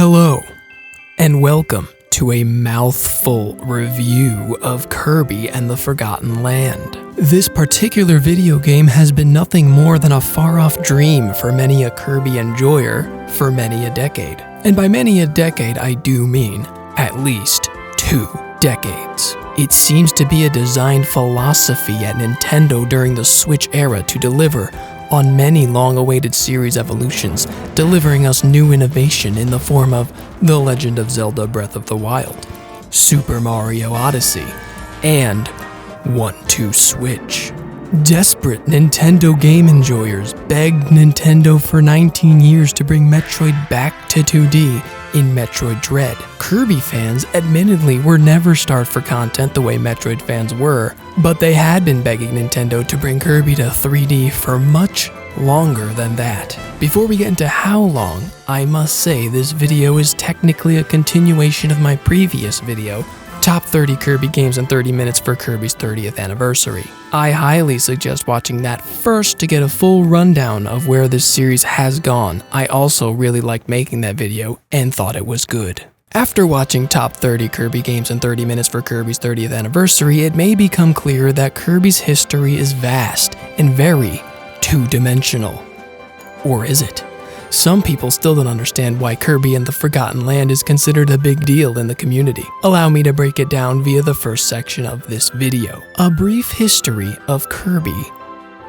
Hello, and welcome to a Mouthful review of Kirby and the Forgotten Land. This particular video game has been nothing more than a far-off dream for many a Kirby enjoyer for many a decade. And by many a decade, I do mean at least 2 decades. It seems to be a design philosophy at Nintendo during the Switch era to deliver on many long-awaited series evolutions, delivering us new innovation in the form of The Legend of Zelda Breath of the Wild, Super Mario Odyssey, and 1-2 Switch. Desperate Nintendo game enjoyers begged Nintendo for 19 years to bring Metroid back to 2D in Metroid Dread. Kirby fans admittedly were never starved for content the way Metroid fans were, but they had been begging Nintendo to bring Kirby to 3D for much longer than that. Before we get into how long, I must say this video is technically a continuation of my previous video, Top 30 Kirby Games in 30 Minutes for Kirby's 30th Anniversary. I highly suggest watching that first to get a full rundown of where this series has gone. I also really liked making that video and thought it was good. After watching Top 30 Kirby Games in 30 Minutes for Kirby's 30th Anniversary, it may become clear that Kirby's history is vast and very two-dimensional. Or is it? Some people still don't understand why Kirby and the Forgotten Land is considered a big deal in the community. Allow me to break it down via the first section of this video. A brief history of Kirby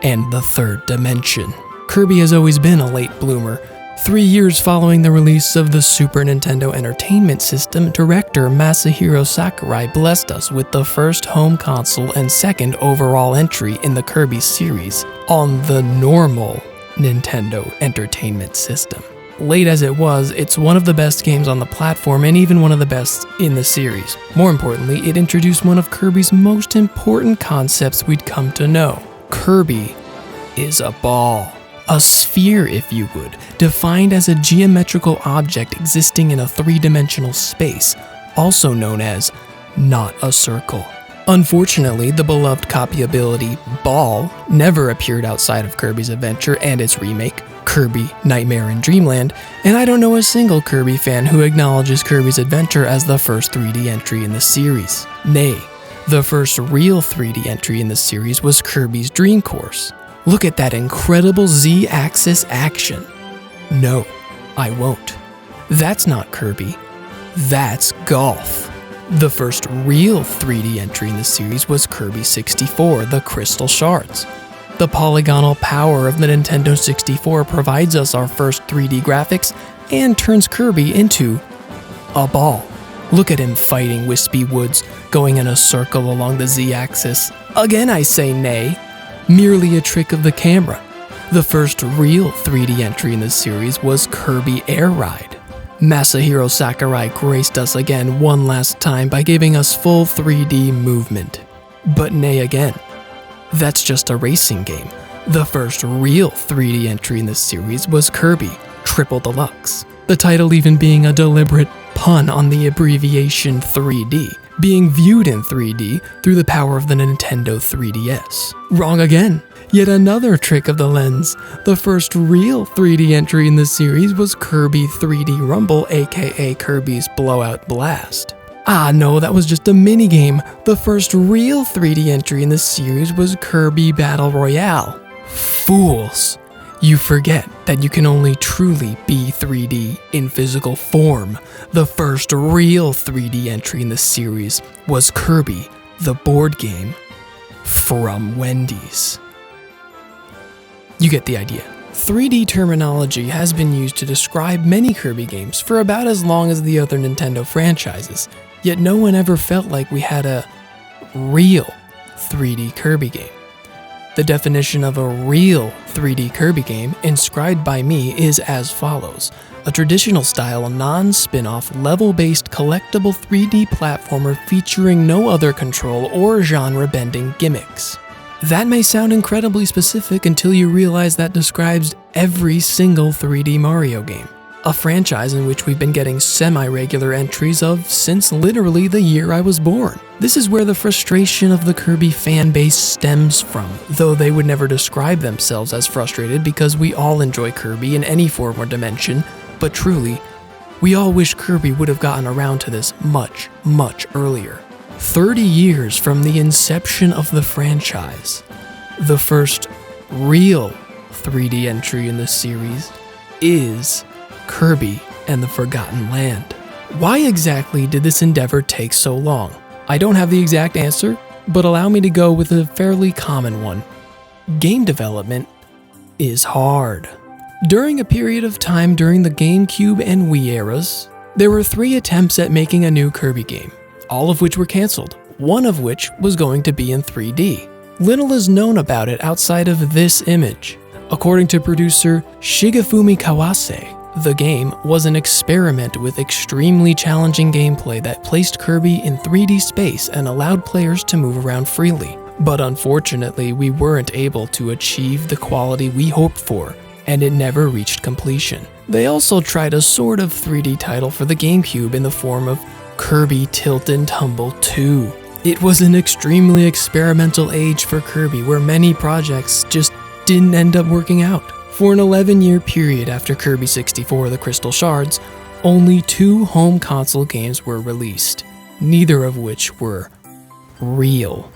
and the third dimension. Kirby has always been a late bloomer. 3 years following the release of the Super Nintendo Entertainment System, director Masahiro Sakurai blessed us with the first home console and second overall entry in the Kirby series on the normal Nintendo Entertainment System. Late as it was, it's one of the best games on the platform and even one of the best in the series. More importantly, it introduced one of Kirby's most important concepts we'd come to know. Kirby is a ball. A sphere, if you would, defined as a geometrical object existing in a 3-dimensional space, also known as not a circle. Unfortunately, the beloved copyability ball never appeared outside of Kirby's Adventure and its remake, Kirby Nightmare in Dreamland, and I don't know a single Kirby fan who acknowledges Kirby's Adventure as the first 3D entry in the series. Nay, the first real 3D entry in the series was Kirby's Dream Course. Look at that incredible Z-axis action. No, I won't. That's not Kirby. That's golf. The first real 3D entry in the series was Kirby 64, The Crystal Shards. The polygonal power of the Nintendo 64 provides us our first 3D graphics and turns Kirby into a ball. Look at him fighting Wispy Woods, going in a circle along the Z-axis. Again I say nay, merely a trick of the camera. The first real 3D entry in the series was Kirby Air Ride. Masahiro Sakurai graced us again one last time by giving us full 3D movement. But nay again, that's just a racing game. The first real 3D entry in the series was Kirby Triple Deluxe, the title even being a deliberate pun on the abbreviation 3D, being viewed in 3D through the power of the Nintendo 3DS. Wrong again. Yet another trick of the lens. The first real 3D entry in the series was Kirby 3D Rumble, aka Kirby's Blowout Blast. Ah no, that was just a minigame. The first real 3D entry in the series was Kirby Battle Royale. Fools! You forget that you can only truly be 3D in physical form. The first real 3D entry in the series was Kirby, the board game, from Wendy's. You get the idea. 3D terminology has been used to describe many Kirby games for about as long as the other Nintendo franchises, yet no one ever felt like we had a real 3D Kirby game. The definition of a real 3D Kirby game, inscribed by me, is as follows. A traditional style, non-spin-off, level-based collectible 3D platformer featuring no other control or genre-bending gimmicks. That may sound incredibly specific until you realize that describes every single 3D Mario game. A franchise in which we've been getting semi-regular entries of since literally the year I was born. This is where the frustration of the Kirby fanbase stems from, though they would never describe themselves as frustrated because we all enjoy Kirby in any form or dimension, but truly, We all wish Kirby would have gotten around to this much, much earlier. 30 years from the inception of the franchise, the first real 3D entry in the series is Kirby and the Forgotten Land. Why exactly did this endeavor take so long? I don't have the exact answer, but allow me to go with a fairly common one. Game development is hard. During a period of time during the GameCube and Wii eras, there were 3 attempts at making a new Kirby game, all of which were cancelled, one of which was going to be in 3D. Little is known about it outside of this image. According to producer Shigefumi Kawase, the game was an experiment with extremely challenging gameplay that placed Kirby in 3D space and allowed players to move around freely. But unfortunately, we weren't able to achieve the quality we hoped for, and it never reached completion. They also tried a sort of 3D title for the GameCube in the form of Kirby Tilt and Tumble 2. It was an extremely experimental age for Kirby where many projects just didn't end up working out. For an 11-year period after Kirby 64 The Crystal Shards, only 2 home console games were released, neither of which were real.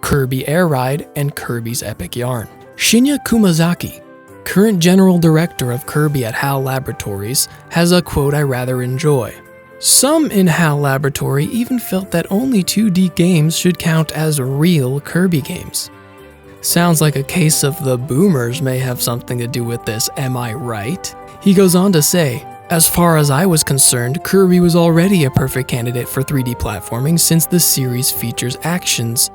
Kirby Air Ride and Kirby's Epic Yarn. Shinya Kumazaki, current general director of Kirby at HAL Laboratories, has a quote I rather enjoy. Some in HAL Laboratory even felt that only 2D games should count as real Kirby games. Sounds like a case of the boomers may have something to do with this, am I right? He goes on to say, as far as I was concerned, Kirby was already a perfect candidate for 3D platforming since the series features actions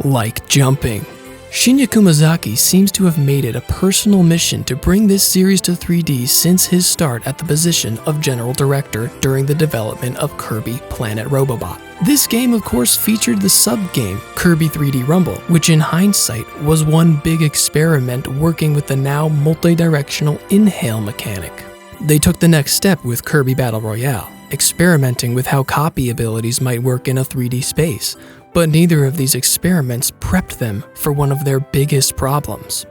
like jumping. Shinya Kumazaki seems to have made it a personal mission to bring this series to 3D since his start at the position of general director during the development of Kirby Planet Robobot. This game of course featured the sub-game Kirby 3D Rumble, which in hindsight was one big experiment working with the now multi-directional inhale mechanic. They took the next step with Kirby Battle Royale, experimenting with how copy abilities might work in a 3D space, but neither of these experiments prepped them for one of their biggest problems.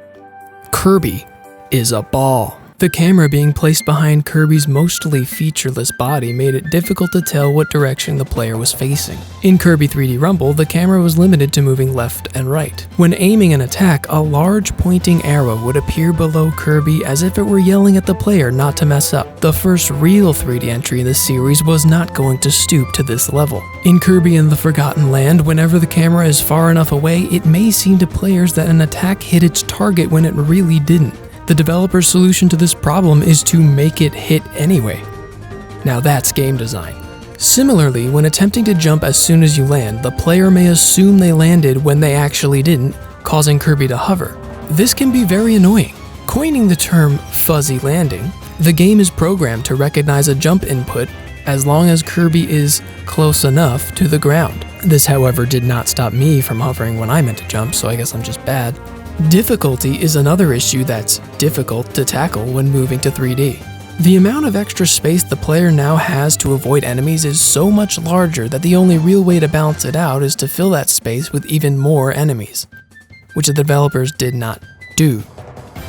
Kirby is a ball. The camera being placed behind Kirby's mostly featureless body made it difficult to tell what direction the player was facing. In Kirby 3D Rumble, the camera was limited to moving left and right. When aiming an attack, a large pointing arrow would appear below Kirby as if it were yelling at the player not to mess up. The first real 3D entry in the series was not going to stoop to this level. In Kirby and the Forgotten Land, whenever the camera is far enough away, it may seem to players that an attack hit its target when it really didn't. The developer's solution to this problem is to make it hit anyway. Now that's game design. Similarly, when attempting to jump as soon as you land, the player may assume they landed when they actually didn't, causing Kirby to hover. This can be very annoying. Coining the term fuzzy landing, the game is programmed to recognize a jump input as long as Kirby is close enough to the ground. This, however, did not stop me from hovering when I meant to jump, so I guess I'm just bad. Difficulty is another issue that's difficult to tackle when moving to 3D. The amount of extra space the player now has to avoid enemies is so much larger that the only real way to balance it out is to fill that space with even more enemies, which the developers did not do.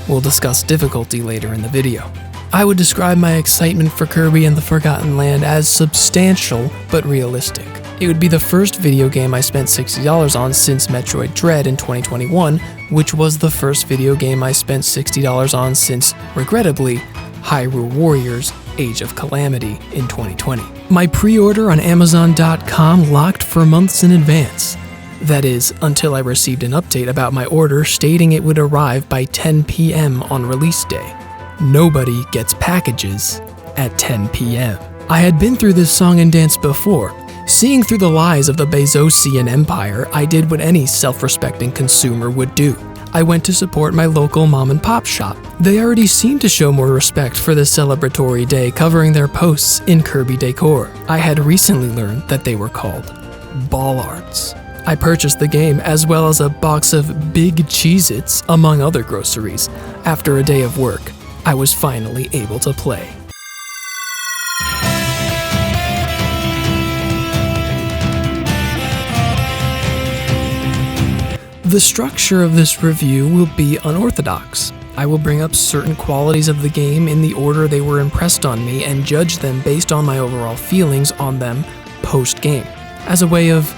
We'll discuss difficulty later in the video. I would describe my excitement for Kirby and the Forgotten Land as substantial but realistic. It would be the first video game I spent $60 on since Metroid Dread in 2021, which was the first video game I spent $60 on since, regrettably, Hyrule Warriors Age of Calamity in 2020. My pre-order on Amazon.com locked for months in advance. That is, until I received an update about my order stating it would arrive by 10 p.m. on release day. Nobody gets packages at 10 p.m. I had been through this song and dance before. Seeing through the lies of the Bezosian Empire, I did what any self-respecting consumer would do. I went to support my local mom-and-pop shop. They already seemed to show more respect for this celebratory day, covering their posts in Kirby decor. I had recently learned that they were called ball arts. I purchased the game as well as a box of Big Cheez-Its, among other groceries. After a day of work, I was finally able to play. The structure of this review will be unorthodox. I will bring up certain qualities of the game in the order they were impressed on me and judge them based on my overall feelings on them post-game, as a way of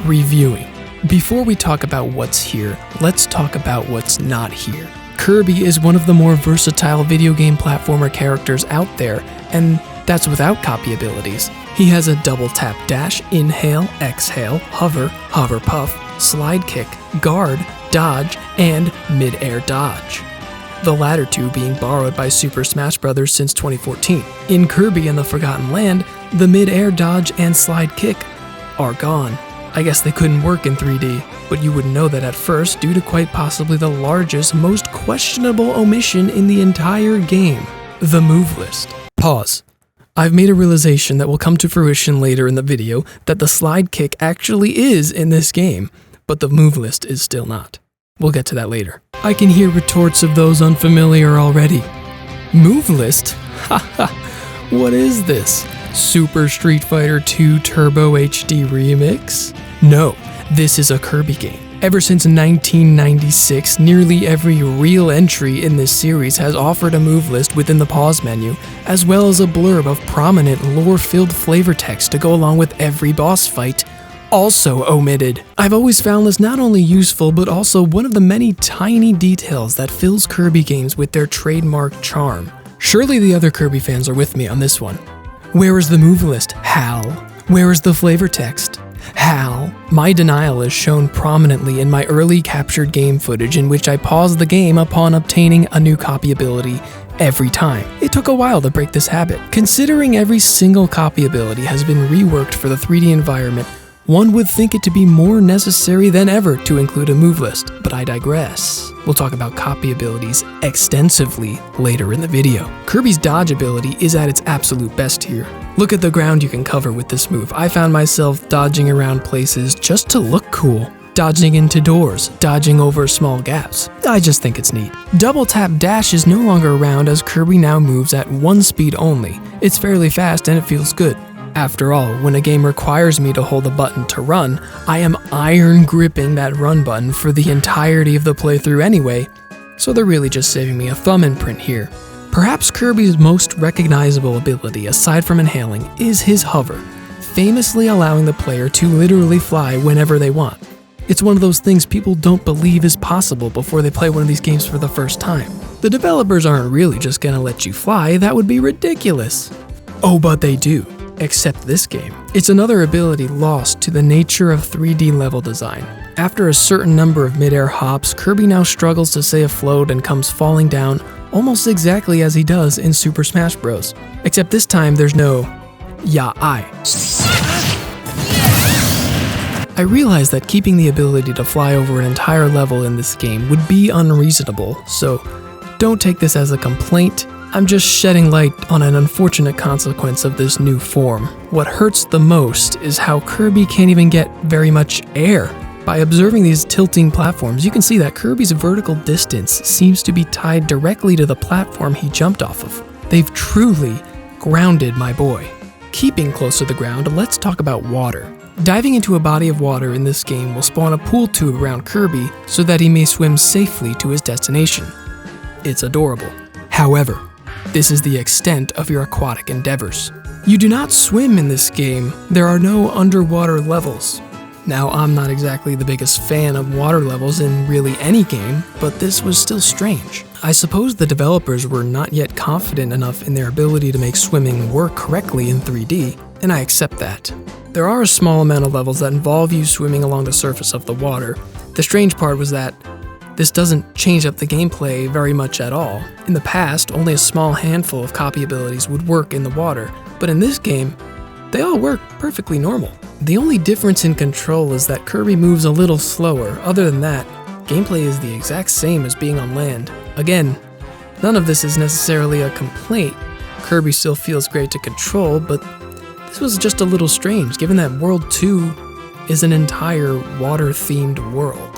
reviewing. Before we talk about what's here, let's talk about what's not here. Kirby is one of the more versatile video game platformer characters out there, and that's without copy abilities. He has a double tap dash, inhale, exhale, hover, hover puff, slide kick, guard, dodge, and mid-air dodge. The latter two being borrowed by Super Smash Bros. Since 2014. In Kirby and the Forgotten Land, the mid-air dodge and slide kick are gone. I guess they couldn't work in 3D, but you wouldn't know that at first due to quite possibly the largest, most questionable omission in the entire game, the move list. Pause. I've made a realization that will come to fruition later in the video that the slide kick actually is in this game, but the move list is still not. We'll get to that later. I can hear retorts of those unfamiliar already. Move list? Haha, what is this? Super Street Fighter 2 Turbo HD Remix? No, this is a Kirby game. Ever since 1996, nearly every real entry in this series has offered a move list within the pause menu, as well as a blurb of prominent lore-filled flavor text to go along with every boss fight, also omitted. I've always found this not only useful, but also one of the many tiny details that fills Kirby games with their trademark charm. Surely the other Kirby fans are with me on this one. Where is the move list? Hal? Where is the flavor text? Hal? My denial is shown prominently in my early captured game footage in which I paused the game upon obtaining a new copy ability every time. It took a while to break this habit. Considering every single copy ability has been reworked for the 3D environment, one would think it to be more necessary than ever to include a move list, but I digress. We'll talk about copy abilities extensively later in the video. Kirby's dodge ability is at its absolute best here. Look at the ground you can cover with this move. I found myself dodging around places just to look cool. Dodging into doors, dodging over small gaps. I just think it's neat. Double tap dash is no longer around as Kirby now moves at one speed only. It's fairly fast and it feels good. After all, when a game requires me to hold a button to run, I am iron gripping that run button for the entirety of the playthrough anyway, so they're really just saving me a thumb imprint here. Perhaps Kirby's most recognizable ability, aside from inhaling, is his hover, famously allowing the player to literally fly whenever they want. It's one of those things people don't believe is possible before they play one of these games for the first time. The developers aren't really just gonna let you fly, that would be ridiculous. Oh, but they do. Except this game. It's another ability lost to the nature of 3D level design. After a certain number of mid-air hops, Kirby now struggles to stay afloat and comes falling down almost exactly as he does in Super Smash Bros. Except this time there's no I realize that keeping the ability to fly over an entire level in this game would be unreasonable, so don't take this as a complaint. I'm just shedding light on an unfortunate consequence of this new form. What hurts the most is how Kirby can't even get very much air. By observing these tilting platforms, you can see that Kirby's vertical distance seems to be tied directly to the platform he jumped off of. They've truly grounded my boy. Keeping close to the ground, let's talk about water. Diving into a body of water in this game will spawn a pool tube around Kirby so that he may swim safely to his destination. It's adorable. However, this is the extent of your aquatic endeavors. You do not swim in this game. There are no underwater levels. Now, I'm not exactly the biggest fan of water levels in really any game, but this was still strange. I suppose the developers were not yet confident enough in their ability to make swimming work correctly in 3D, and I accept that. There are a small amount of levels that involve you swimming along the surface of the water. The strange part was that this doesn't change up the gameplay very much at all. In the past, only a small handful of copy abilities would work in the water, but in this game, they all work perfectly normal. The only difference in control is that Kirby moves a little slower. Other than that, gameplay is the exact same as being on land. Again, none of this is necessarily a complaint. Kirby still feels great to control, but this was just a little strange given that World 2 is an entire water-themed world.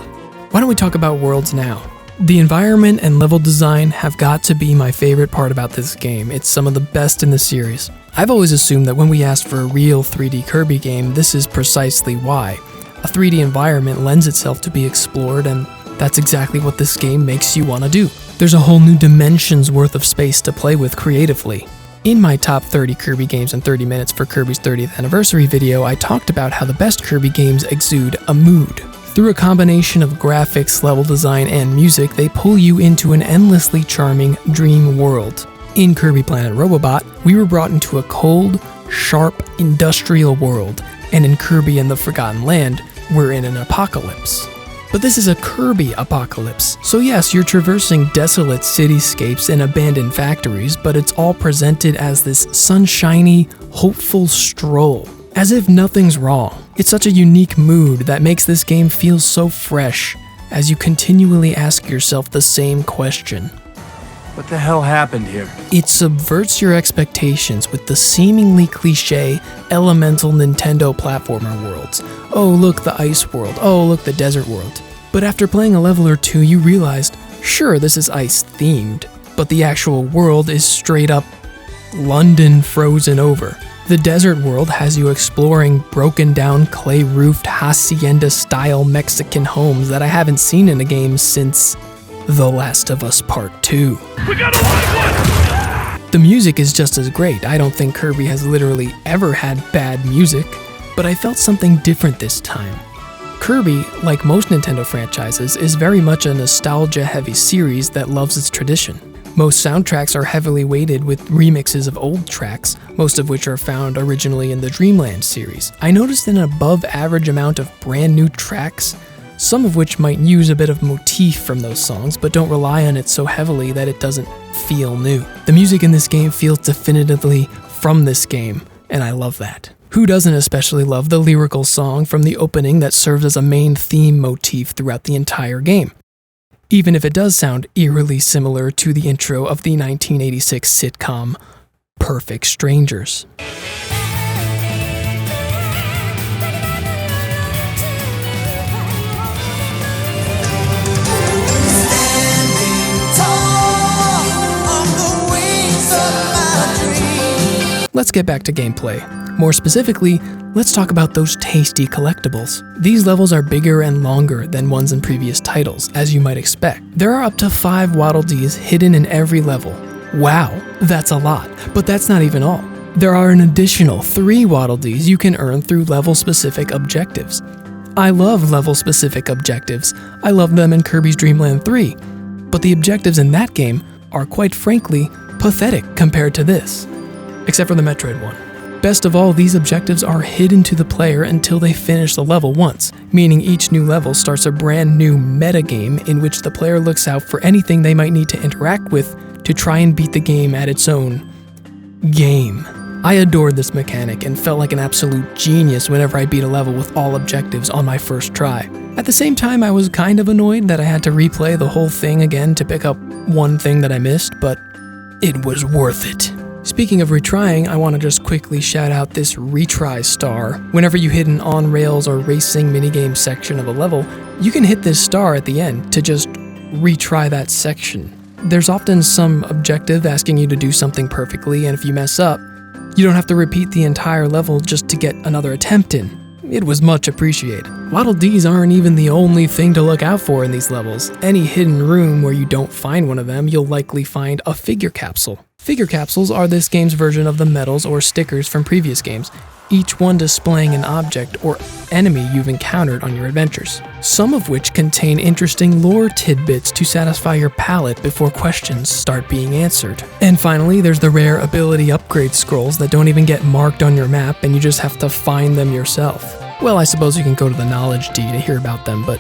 Why don't we talk about worlds now? The environment and level design have got to be my favorite part about this game. It's some of the best in the series. I've always assumed that when we asked for a real 3D Kirby game, this is precisely why. A 3D environment lends itself to be explored, and that's exactly what this game makes you want to do. There's a whole new dimension's worth of space to play with creatively. In my top 30 Kirby games in 30 minutes for Kirby's 30th anniversary video, I talked about how the best Kirby games exude a mood. Through a combination of graphics, level design, and music, they pull you into an endlessly charming dream world. In Kirby Planet Robobot, we were brought into a cold, sharp, industrial world, and in Kirby and the Forgotten Land, we're in an apocalypse. But this is a Kirby apocalypse, so yes, you're traversing desolate cityscapes and abandoned factories, but it's all presented as this sunshiny, hopeful stroll, as if nothing's wrong. It's such a unique mood that makes this game feel so fresh, as you continually ask yourself the same question. What the hell happened here? It subverts your expectations with the seemingly cliché, elemental Nintendo platformer worlds. Oh, look, the ice world. Oh, look, the desert world. But after playing a level or two, you realized, sure, this is ice-themed, but the actual world is straight up London frozen over. The desert world has you exploring broken-down, clay-roofed, hacienda-style Mexican homes that I haven't seen in a game since The Last of Us Part 2. We got a live one! The music is just as great. I don't think Kirby has literally ever had bad music, but I felt something different this time. Kirby, like most Nintendo franchises, is very much a nostalgia-heavy series that loves its tradition. Most soundtracks are heavily weighted with remixes of old tracks, most of which are found originally in the Dreamland series. I noticed an above-average amount of brand new tracks, some of which might use a bit of motif from those songs, but don't rely on it so heavily that it doesn't feel new. The music in this game feels definitively from this game, and I love that. Who doesn't especially love the lyrical song from the opening that serves as a main theme motif throughout the entire game? Even if it does sound eerily similar to the intro of the 1986 sitcom Perfect Strangers. Let's get back to gameplay. More specifically, let's talk about those tasty collectibles. These levels are bigger and longer than ones in previous titles, as you might expect. There are up to 5 Waddle Dees hidden in every level. Wow, that's a lot, but that's not even all. There are an additional 3 Waddle Dees you can earn through level-specific objectives. I love level-specific objectives. I love them in Kirby's Dream Land 3, but the objectives in that game are quite frankly pathetic compared to this. Except for the Metroid one. Best of all, these objectives are hidden to the player until they finish the level once, meaning each new level starts a brand new metagame in which the player looks out for anything they might need to interact with to try and beat the game at its own game. I adored this mechanic and felt like an absolute genius whenever I beat a level with all objectives on my first try. At the same time, I was kind of annoyed that I had to replay the whole thing again to pick up one thing that I missed, but it was worth it. Speaking of retrying, I want to just quickly shout out this retry star. Whenever you hit an on-rails or racing minigame section of a level, you can hit this star at the end to just retry that section. There's often some objective asking you to do something perfectly, and if you mess up, you don't have to repeat the entire level just to get another attempt in. It was much appreciated. Waddle Dees aren't even the only thing to look out for in these levels. Any hidden room where you don't find one of them, you'll likely find a figure capsule. Figure capsules are this game's version of the medals or stickers from previous games, each one displaying an object or enemy you've encountered on your adventures, some of which contain interesting lore tidbits to satisfy your palate before questions start being answered. And finally, there's the rare ability upgrade scrolls that don't even get marked on your map and you just have to find them yourself. Well, I suppose you can go to the Knowledge D to hear about them, but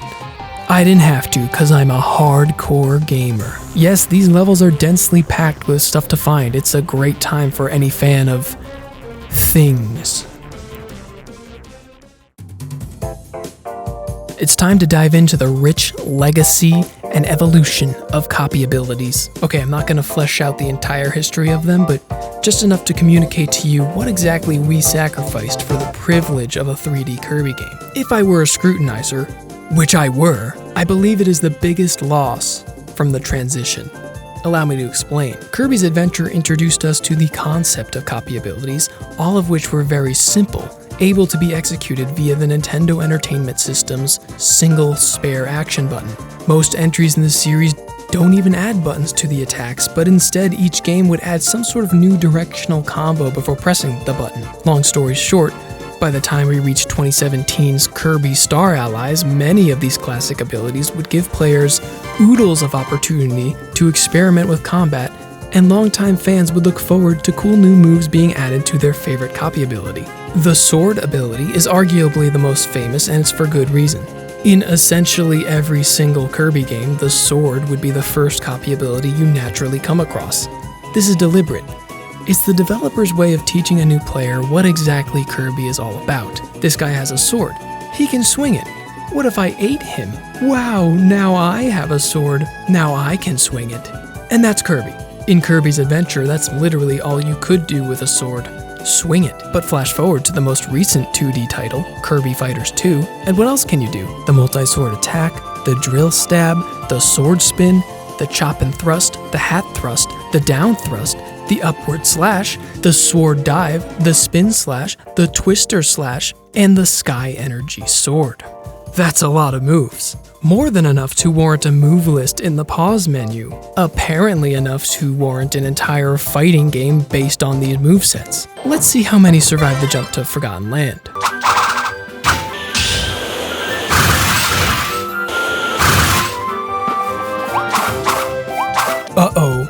I didn't have to because I'm a hardcore gamer. Yes, these levels are densely packed with stuff to find. It's a great time for any fan of things. It's time to dive into the rich legacy and evolution of copy abilities. Okay, I'm not going to flesh out the entire history of them, but just enough to communicate to you what exactly we sacrificed for the privilege of a 3D Kirby game. If I were a scrutinizer, which I were, I believe it is the biggest loss from the transition. Allow me to explain. Kirby's Adventure introduced us to the concept of copy abilities, all of which were very simple, able to be executed via the Nintendo Entertainment System's single spare action button. Most entries in the series don't even add buttons to the attacks, but instead each game would add some sort of new directional combo before pressing the button. Long story short, by the time we reached 2017's Kirby Star Allies, many of these classic abilities would give players oodles of opportunity to experiment with combat, and longtime fans would look forward to cool new moves being added to their favorite copy ability. The sword ability is arguably the most famous, and it's for good reason. In essentially every single Kirby game, the sword would be the first copy ability you naturally come across. This is deliberate. It's the developer's way of teaching a new player what exactly Kirby is all about. This guy has a sword. He can swing it. What if I ate him? Wow, now I have a sword. Now I can swing it. And that's Kirby. In Kirby's Adventure, that's literally all you could do with a sword. Swing it. But flash forward to the most recent 2D title, Kirby Fighters 2, and what else can you do? The multi-sword attack, the drill stab, the sword spin, the chop and thrust, the hat thrust, the down thrust, the upward slash, the sword dive, the spin slash, the twister slash, and the sky energy sword. That's a lot of moves. More than enough to warrant a move list in the pause menu. Apparently enough to warrant an entire fighting game based on these movesets. Let's see how many survive the jump to Forgotten Land. Uh-oh,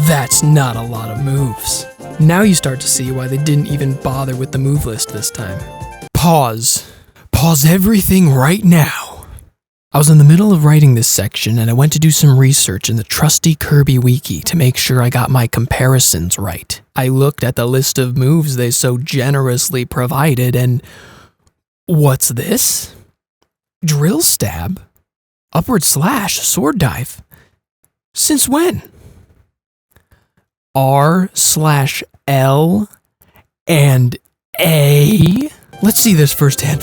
that's not a lot of moves. Now you start to see why they didn't even bother with the move list this time. Pause. Pause everything right now. I was in the middle of writing this section and I went to do some research in the trusty Kirby wiki to make sure I got my comparisons right. I looked at the list of moves they so generously provided and what's this? Drill stab? Upward slash? Sword dive? Since when? R/L and A? Let's see this firsthand.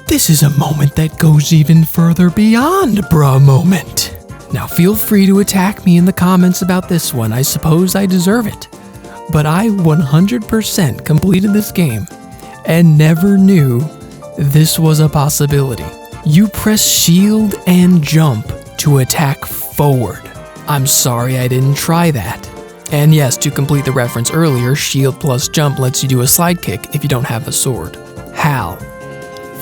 This is a moment that goes even further beyond bruh moment. Now feel free to attack me in the comments about this one. I suppose I deserve it. But I 100% completed this game and never knew this was a possibility. You press shield and jump to attack forward. I'm sorry I didn't try that. And yes, to complete the reference earlier, shield plus jump lets you do a slide kick if you don't have a sword. Hal,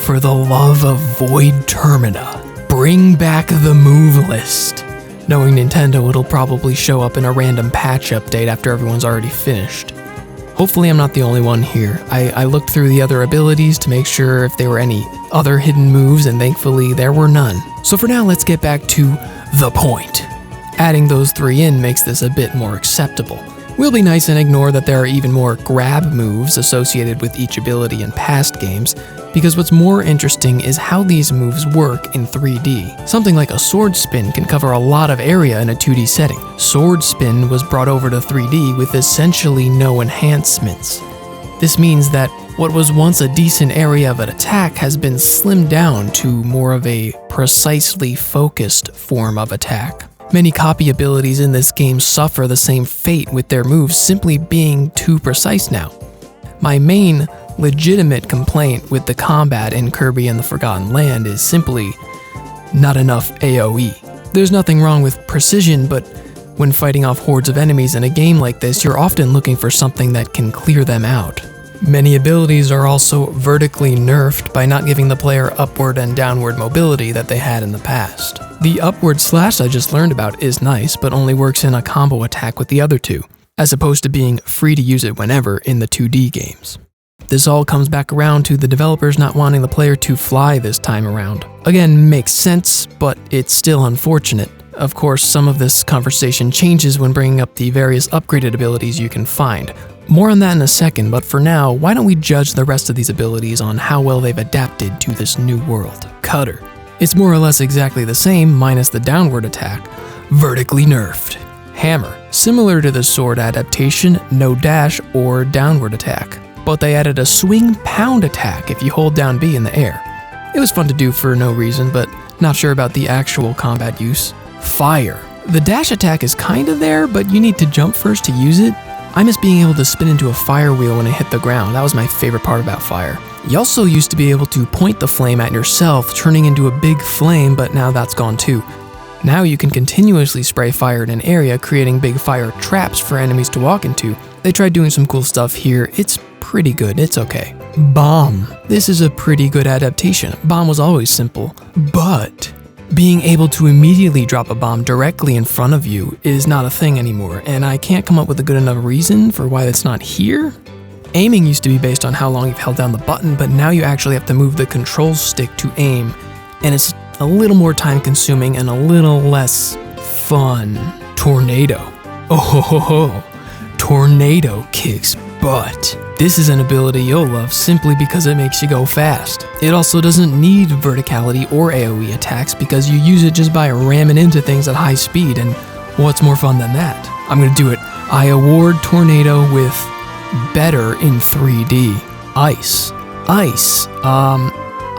for the love of Void Termina, bring back the move list. Knowing Nintendo, it'll probably show up in a random patch update after everyone's already finished. Hopefully I'm not the only one here. I looked through the other abilities to make sure if there were any other hidden moves, and thankfully there were none. So for now, let's get back to the point. Adding those three in makes this a bit more acceptable. We'll be nice and ignore that there are even more grab moves associated with each ability in past games, because what's more interesting is how these moves work in 3D. Something like a sword spin can cover a lot of area in a 2D setting. Sword spin was brought over to 3D with essentially no enhancements. This means that what was once a decent area of an attack has been slimmed down to more of a precisely focused form of attack. Many copy abilities in this game suffer the same fate with their moves simply being too precise now. My main legitimate complaint with the combat in Kirby and the Forgotten Land is simply not enough AoE. There's nothing wrong with precision, but when fighting off hordes of enemies in a game like this, you're often looking for something that can clear them out. Many abilities are also vertically nerfed by not giving the player upward and downward mobility that they had in the past. The upward slash I just learned about is nice, but only works in a combo attack with the other two, as opposed to being free to use it whenever in the 2D games. This all comes back around to the developers not wanting the player to fly this time around. Again, makes sense, but it's still unfortunate. Of course, some of this conversation changes when bringing up the various upgraded abilities you can find. More on that in a second, but for now, why don't we judge the rest of these abilities on how well they've adapted to this new world. Cutter. It's more or less exactly the same, minus the downward attack, vertically nerfed. Hammer. Similar to the sword adaptation, no dash or downward attack, but they added a swing pound attack if you hold down B in the air. It was fun to do for no reason, but not sure about the actual combat use. Fire. The dash attack is kinda there, but you need to jump first to use it. I miss being able to spin into a fire wheel when I hit the ground. That was my favorite part about fire. You also used to be able to point the flame at yourself, turning into a big flame, but now that's gone too. Now you can continuously spray fire in an area, creating big fire traps for enemies to walk into. They tried doing some cool stuff here. It's pretty good, it's okay. Bomb. This is a pretty good adaptation. Bomb was always simple, but being able to immediately drop a bomb directly in front of you is not a thing anymore, and I can't come up with a good enough reason for why that's not here. Aiming used to be based on how long you've held down the button, but now you actually have to move the control stick to aim, and it's a little more time consuming and a little less fun. Tornado. Oh ho ho ho. Tornado kicks butt. This is an ability you'll love simply because it makes you go fast. It also doesn't need verticality or AoE attacks because you use it just by ramming into things at high speed, and what's more fun than that? I'm gonna do it. I award Tornado with better in 3D. Ice.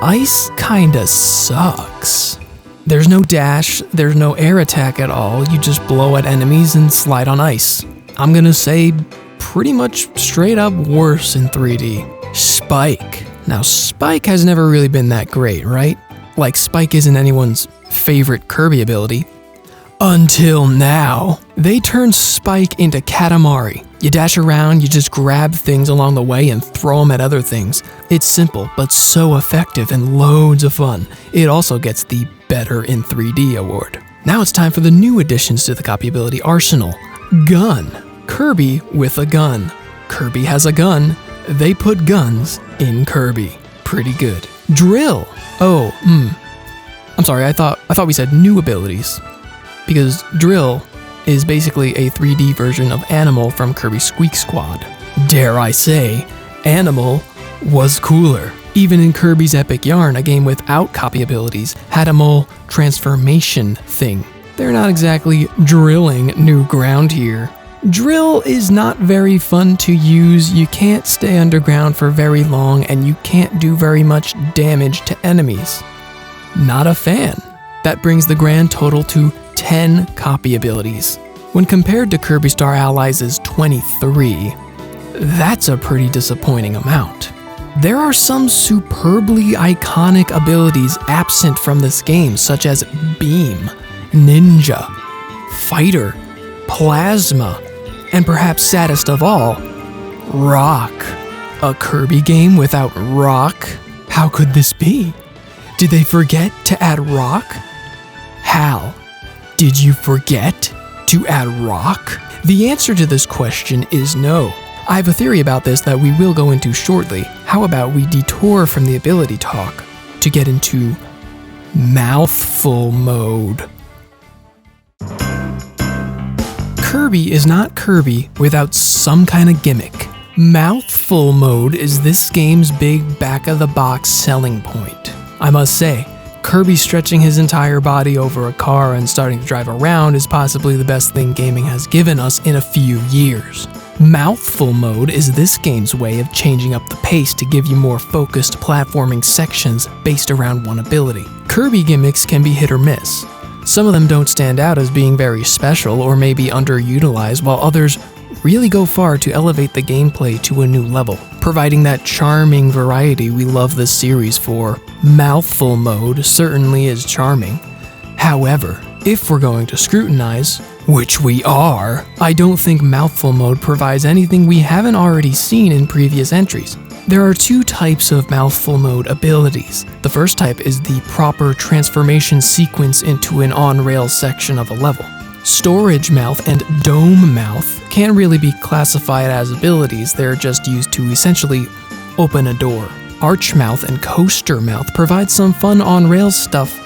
Ice kinda sucks. There's no dash, there's no air attack at all, you just blow at enemies and slide on ice. I'm gonna say pretty much straight up worse in 3D. Spike. Now Spike has never really been that great, right? Like Spike isn't anyone's favorite Kirby ability. Until now. They turned Spike into Katamari. You dash around, you just grab things along the way and throw them at other things. It's simple, but so effective and loads of fun. It also gets the Better in 3D award. Now it's time for the new additions to the copy ability arsenal. Gun. Kirby with a gun. Kirby has a gun. They put guns in Kirby. Pretty good. Drill. I'm sorry, I thought we said new abilities. Because Drill is basically a 3D version of Animal from Kirby Squeak Squad. Dare I say, Animal was cooler. Even in Kirby's Epic Yarn, a game without copy abilities had a mole transformation thing. They're not exactly drilling new ground here. Drill is not very fun to use, you can't stay underground for very long, and you can't do very much damage to enemies. Not a fan. That brings the grand total to 10 copy abilities. When compared to Kirby Star Allies' 23, that's a pretty disappointing amount. There are some superbly iconic abilities absent from this game, such as Beam, Ninja, Fighter, Plasma, and perhaps saddest of all, Rock. A Kirby game without Rock? How could this be? Did they forget to add Rock? Hal, did you forget to add Rock? The answer to this question is no. I have a theory about this that we will go into shortly. How about we detour from the ability talk to get into Mouthful mode. Kirby is not Kirby without some kind of gimmick. Mouthful mode is this game's big back-of-the-box selling point. I must say, Kirby stretching his entire body over a car and starting to drive around is possibly the best thing gaming has given us in a few years. Mouthful mode is this game's way of changing up the pace to give you more focused platforming sections based around one ability. Kirby gimmicks can be hit or miss. Some of them don't stand out as being very special or maybe underutilized, while others really go far to elevate the gameplay to a new level, providing that charming variety we love this series for. Mouthful mode certainly is charming. However, if we're going to scrutinize, which we are, I don't think Mouthful mode provides anything we haven't already seen in previous entries. There are two types of Mouthful mode abilities. The first type is the proper transformation sequence into an on-rails section of a level. Storage Mouth and Dome Mouth can't really be classified as abilities, they're just used to essentially open a door. Arch Mouth and Coaster Mouth provide some fun on-rails stuff,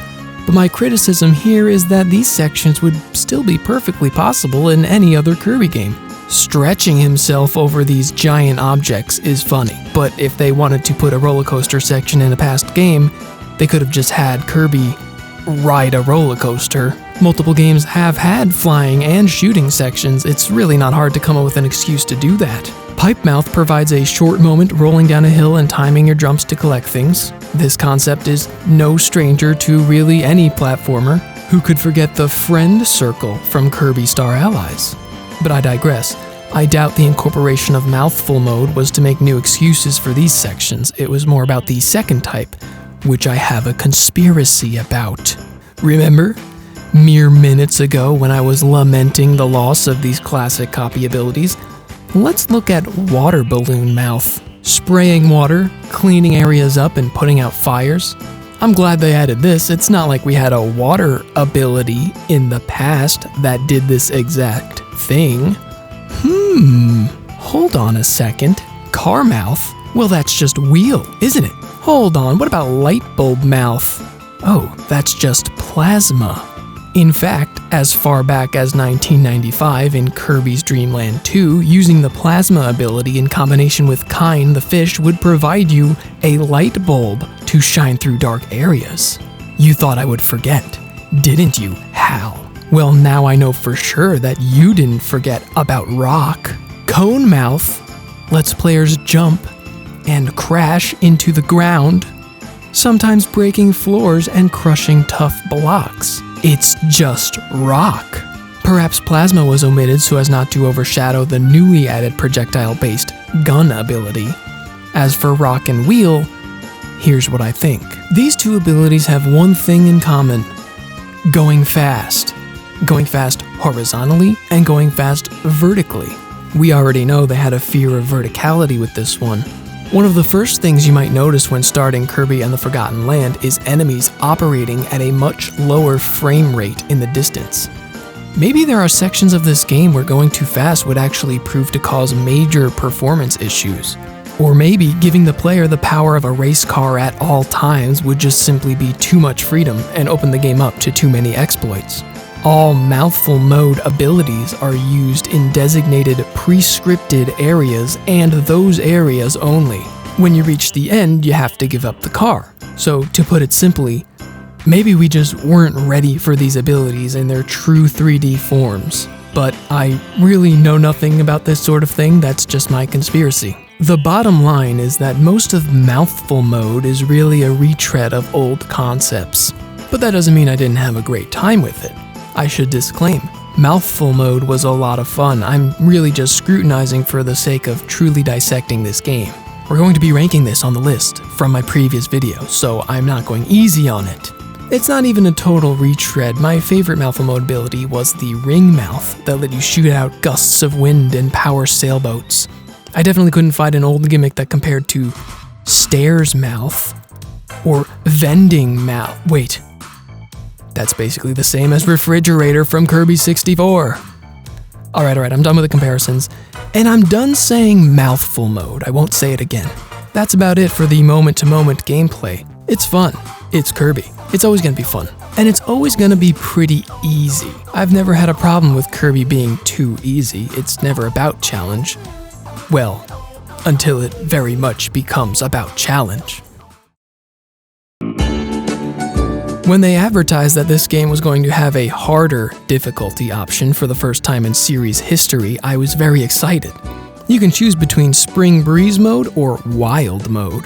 but my criticism here is that these sections would still be perfectly possible in any other Kirby game. Stretching himself over these giant objects is funny, but if they wanted to put a roller coaster section in a past game, they could have just had Kirby ride a roller coaster. Multiple games have had flying and shooting sections, it's really not hard to come up with an excuse to do that. Pipe Mouth provides a short moment rolling down a hill and timing your jumps to collect things. This concept is no stranger to really any platformer. Who could forget the friend circle from Kirby Star Allies? But I digress. I doubt the incorporation of Mouthful mode was to make new excuses for these sections. It was more about the second type, which I have a conspiracy about. Remember? Mere minutes ago when I was lamenting the loss of these classic copy abilities, let's look at Water Balloon Mouth. Spraying water, cleaning areas up, and putting out fires. I'm glad they added this. It's not like we had a water ability in the past that did this exact thing. Hold on a second. Car Mouth? Well, that's just wheel, isn't it? Hold on, what about Light Bulb Mouth? Oh, that's just plasma. In fact, as far back as 1995 in Kirby's Dream Land 2, using the plasma ability in combination with Kine the fish would provide you a light bulb to shine through dark areas. You thought I would forget, didn't you, Hal? Well, now I know for sure that you didn't forget about Rock. Cone Mouth lets players jump and crash into the ground, sometimes breaking floors and crushing tough blocks. It's just rock. Perhaps plasma was omitted so as not to overshadow the newly added projectile-based gun ability. As for rock and wheel, here's what I think. These two abilities have one thing in common: going fast. Going fast horizontally and going fast vertically. We already know they had a fear of verticality with this one. One of the first things you might notice when starting Kirby and the Forgotten Land is enemies operating at a much lower frame rate in the distance. Maybe there are sections of this game where going too fast would actually prove to cause major performance issues. Or maybe giving the player the power of a race car at all times would just simply be too much freedom and open the game up to too many exploits. All Mouthful mode abilities are used in designated pre-scripted areas and those areas only. When you reach the end, you have to give up the car. So to put it simply, maybe we just weren't ready for these abilities in their true 3D forms. But I really know nothing about this sort of thing, that's just my conspiracy. The bottom line is that most of Mouthful mode is really a retread of old concepts. But that doesn't mean I didn't have a great time with it. I should disclaim, Mouthful mode was a lot of fun. I'm really just scrutinizing for the sake of truly dissecting this game. We're going to be ranking this on the list from my previous video, so I'm not going easy on it. It's not even a total retread. My favorite Mouthful mode ability was the Ring Mouth that let you shoot out gusts of wind and power sailboats. I definitely couldn't find an old gimmick that compared to Stairs Mouth or Vending Mouth. Wait. That's basically the same as Refrigerator from Kirby 64. Alright, I'm done with the comparisons. And I'm done saying Mouthful mode. I won't say it again. That's about it for the moment-to-moment gameplay. It's fun. It's Kirby. It's always gonna be fun. And it's always gonna be pretty easy. I've never had a problem with Kirby being too easy. It's never about challenge. Well, until it very much becomes about challenge. When they advertised that this game was going to have a harder difficulty option for the first time in series history, I was very excited. You can choose between Spring Breeze mode or Wild mode.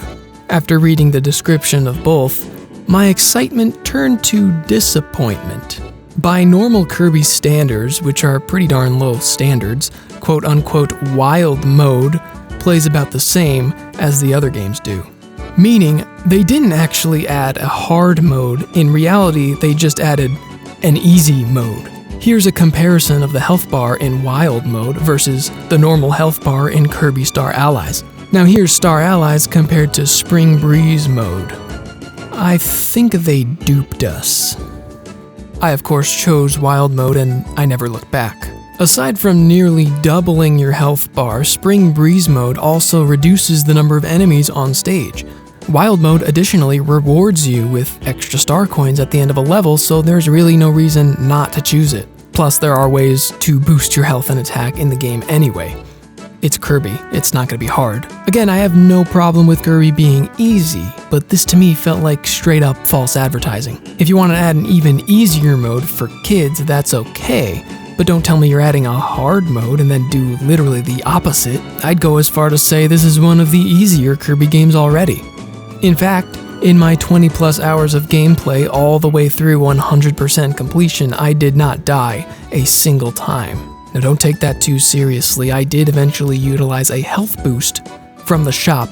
After reading the description of both, my excitement turned to disappointment. By normal Kirby standards, which are pretty darn low standards, quote-unquote Wild mode plays about the same as the other games do. Meaning, they didn't actually add a hard mode. In reality, they just added an easy mode. Here's a comparison of the health bar in Wild mode versus the normal health bar in Kirby Star Allies. Now here's Star Allies compared to Spring Breeze mode. I think they duped us. I of course chose Wild mode and I never looked back. Aside from nearly doubling your health bar, Spring Breeze mode also reduces the number of enemies on stage. Wild mode additionally rewards you with extra star coins at the end of a level, so there's really no reason not to choose it. Plus, there are ways to boost your health and attack in the game anyway. It's Kirby, it's not gonna be hard. Again, I have no problem with Kirby being easy, but this to me felt like straight up false advertising. If you want to add an even easier mode for kids, that's okay. But don't tell me you're adding a hard mode and then do literally the opposite. I'd go as far to say this is one of the easier Kirby games already. In fact, in my 20 plus hours of gameplay all the way through 100% completion, I did not die a single time. Now don't take that too seriously, I did eventually utilize a health boost from the shop,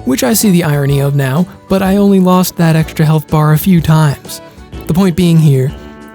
which I see the irony of now, but I only lost that extra health bar a few times. The point being here,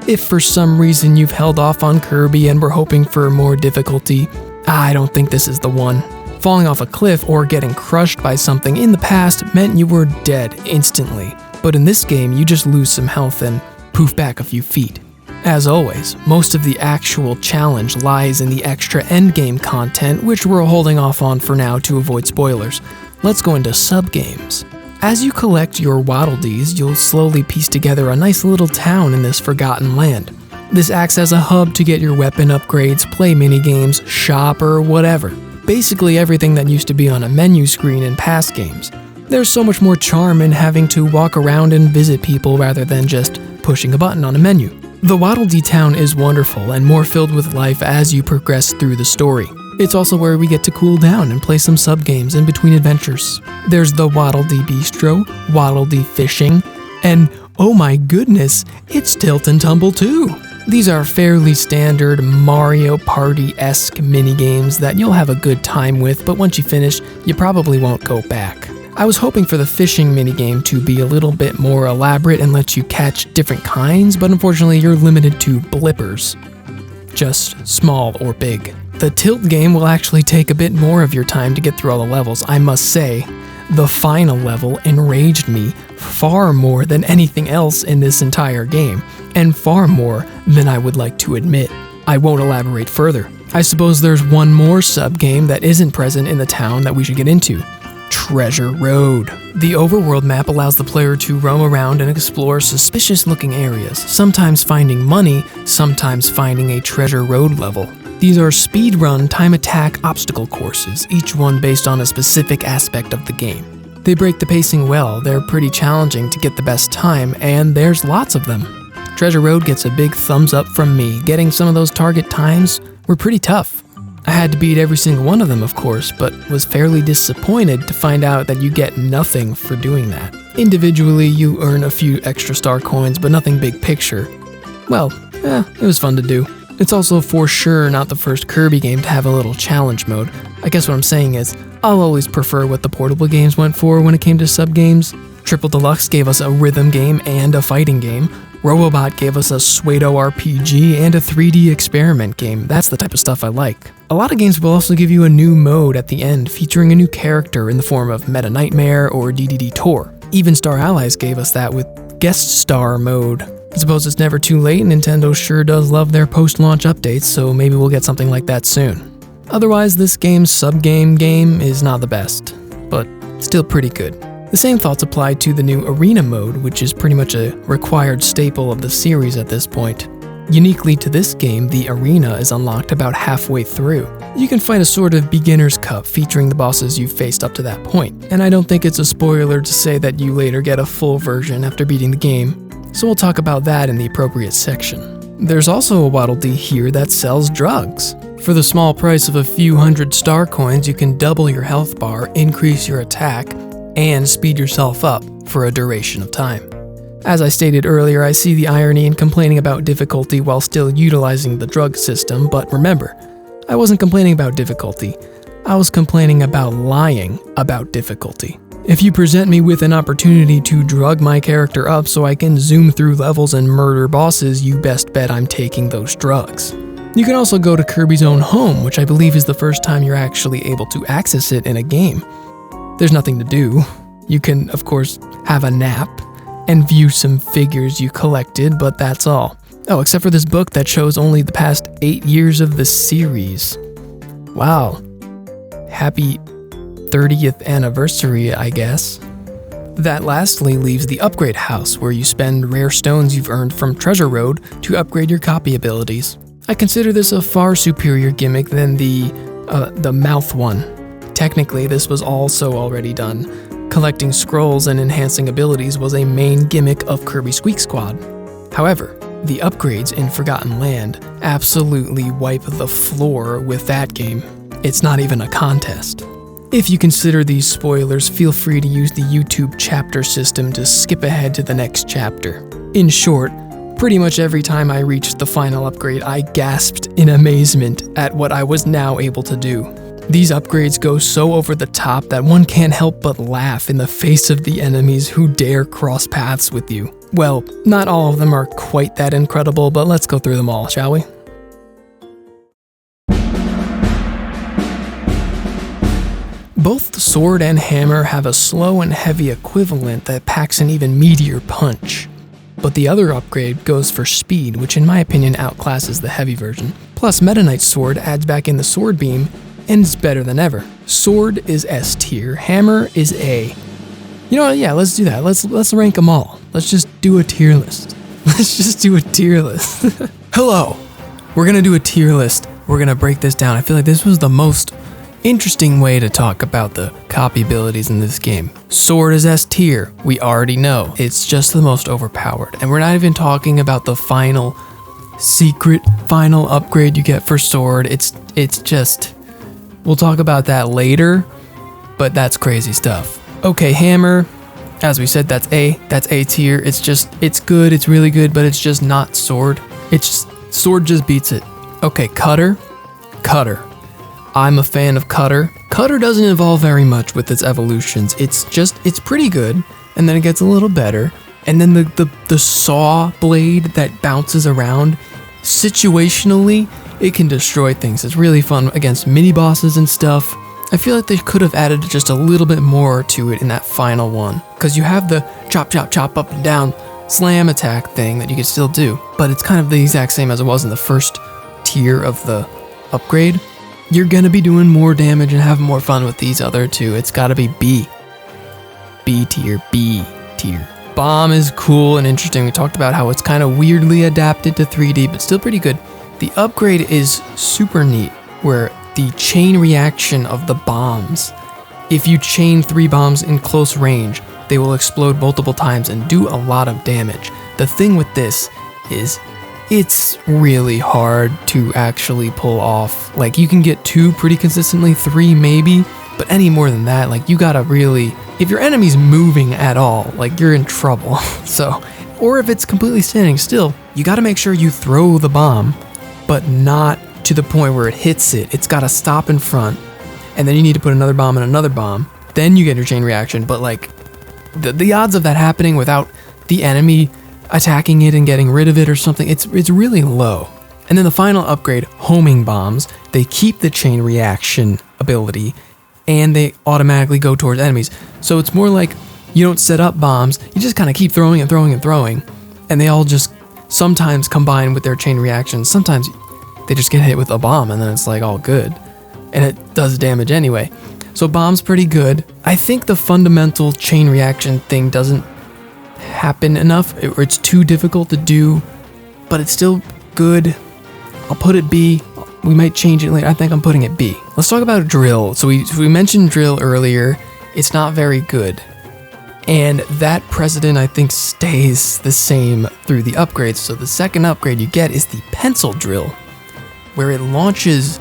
if for some reason you've held off on Kirby and were hoping for more difficulty, I don't think this is the one. Falling off a cliff or getting crushed by something in the past meant you were dead instantly, but in this game you just lose some health and poof back a few feet. As always, most of the actual challenge lies in the extra endgame content, which we're holding off on for now to avoid spoilers. Let's go into Subgames. As you collect your Waddle Dees, you'll slowly piece together a nice little town in this forgotten land. This acts as a hub to get your weapon upgrades, play minigames, shop, or whatever. Basically everything that used to be on a menu screen in past games. There's so much more charm in having to walk around and visit people rather than just pushing a button on a menu. The Waddle Dee town is wonderful and more filled with life as you progress through the story. It's also where we get to cool down and play some sub-games in between adventures. There's the Waddle Dee Bistro, Waddle Dee Fishing, and oh my goodness, it's Tilt and Tumble too! These are fairly standard Mario Party-esque minigames that you'll have a good time with, but once you finish, you probably won't go back. I was hoping for the fishing minigame to be a little bit more elaborate and let you catch different kinds, but unfortunately you're limited to blippers. Just small or big. The Tilt game will actually take a bit more of your time to get through all the levels. I must say, the final level enraged me far more than anything else in this entire game, and far more than I would like to admit. I won't elaborate further. I suppose there's one more sub-game that isn't present in the town that we should get into. Treasure Road. The overworld map allows the player to roam around and explore suspicious-looking areas, sometimes finding money, sometimes finding a Treasure Road level. These are speedrun time attack obstacle courses, each one based on a specific aspect of the game. They break the pacing well, they're pretty challenging to get the best time, and there's lots of them. Treasure Road gets a big thumbs up from me. Getting some of those target times were pretty tough. I had to beat every single one of them, of course, but was fairly disappointed to find out that you get nothing for doing that. Individually, you earn a few extra star coins, but nothing big picture. Well, it was fun to do. It's also for sure not the first Kirby game to have a little challenge mode. I guess what I'm saying is, I'll always prefer what the portable games went for when it came to sub-games. Triple Deluxe gave us a rhythm game and a fighting game. Robobot gave us a pseudo RPG and a 3D experiment game. That's the type of stuff I like. A lot of games will also give you a new mode at the end, featuring a new character in the form of Meta Nightmare or DDD Tour. Even Star Allies gave us that with Guest Star mode. I suppose it's never too late, Nintendo sure does love their post-launch updates, so maybe we'll get something like that soon. Otherwise, this game's sub-game is not the best, but still pretty good. The same thoughts apply to the new Arena mode, which is pretty much a required staple of the series at this point. Uniquely to this game, the Arena is unlocked about halfway through. You can fight a sort of beginner's cup featuring the bosses you've faced up to that point, and I don't think it's a spoiler to say that you later get a full version after beating the game, so we'll talk about that in the appropriate section. There's also a Waddle Dee here that sells drugs. For the small price of a few hundred star coins, you can double your health bar, increase your attack, and speed yourself up for a duration of time. As I stated earlier, I see the irony in complaining about difficulty while still utilizing the drug system, but remember, I wasn't complaining about difficulty. I was complaining about lying about difficulty. If you present me with an opportunity to drug my character up so I can zoom through levels and murder bosses, you best bet I'm taking those drugs. You can also go to Kirby's own home, which I believe is the first time you're actually able to access it in a game. There's nothing to do. You can, of course, have a nap and view some figures you collected, but that's all. Oh, except for this book that shows only the past 8 years of the series. Wow. Happy 30th anniversary, I guess. That lastly leaves the upgrade house, where you spend rare stones you've earned from Treasure Road to upgrade your copy abilities. I consider this a far superior gimmick than the mouth one. Technically, this was also already done. Collecting scrolls and enhancing abilities was a main gimmick of Kirby Squeak Squad. However, the upgrades in Forgotten Land absolutely wipe the floor with that game. It's not even a contest. If you consider these spoilers, feel free to use the YouTube chapter system to skip ahead to the next chapter. In short, pretty much every time I reached the final upgrade, I gasped in amazement at what I was now able to do. These upgrades go so over the top that one can't help but laugh in the face of the enemies who dare cross paths with you. Well, not all of them are quite that incredible, but let's go through them all, shall we? Both the sword and hammer have a slow and heavy equivalent that packs an even meatier punch. But the other upgrade goes for speed, which in my opinion outclasses the heavy version. Plus, Meta Knight's sword adds back in the sword beam, and it's better than ever. Sword is S tier, hammer is A. You know what, yeah, let's do that. Let's rank them all. Let's just do a tier list. Let's just do a tier list. Hello, we're gonna do a tier list. We're gonna break this down. I feel like this was the most interesting way to talk about the copy abilities in this game. Sword is S tier, we already know. It's just the most overpowered. And we're not even talking about the final upgrade you get for sword. It's just, we'll talk about that later, but that's crazy stuff. Okay, hammer, as we said, that's A tier. It's good, it's really good, but it's just not sword. Sword just beats it. Okay, cutter. I'm a fan of cutter. Cutter doesn't evolve very much with its evolutions. It's pretty good, and then it gets a little better. And then the saw blade that bounces around, situationally, it can destroy things. It's really fun against mini bosses and stuff. I feel like they could have added just a little bit more to it in that final one, because you have the chop up and down slam attack thing that you can still do, but it's kind of the exact same as it was in the first tier of the upgrade. You're gonna be doing more damage and have more fun with these other two. It's gotta be B tier. Bomb is cool and interesting. We talked about how it's kind of weirdly adapted to 3D, but still pretty good. The upgrade is super neat, where the chain reaction of the bombs, if you chain 3 bombs in close range, they will explode multiple times and do a lot of damage. The thing with this is it's really hard to actually pull off. Like, you can get 2 pretty consistently, 3 maybe, but any more than that, like, you gotta really, if your enemy's moving at all, like, you're in trouble. So, or if it's completely standing still, you gotta make sure you throw the bomb, but not to the point where it hits it. It's gotta stop in front, and then you need to put another bomb and another bomb. Then you get your chain reaction, but like, the odds of that happening without the enemy attacking it and getting rid of it or something, it's really low. And then the final upgrade, homing bombs, they keep the chain reaction ability and they automatically go towards enemies. So it's more like you don't set up bombs, you just kind of keep throwing and throwing and throwing, and they all just sometimes combine with their chain reaction. Sometimes they just get hit with a bomb and then it's like all good, and it does damage anyway. So bomb's pretty good. I think the fundamental chain reaction thing doesn't happen enough, or it's too difficult to do, but it's still good. I'll put it B. We might change it later. I think I'm putting it B. Let's talk about drill. So we mentioned drill earlier. It's not very good, and that precedent I think stays the same through the upgrades. So the second upgrade you get is the pencil drill, where it launches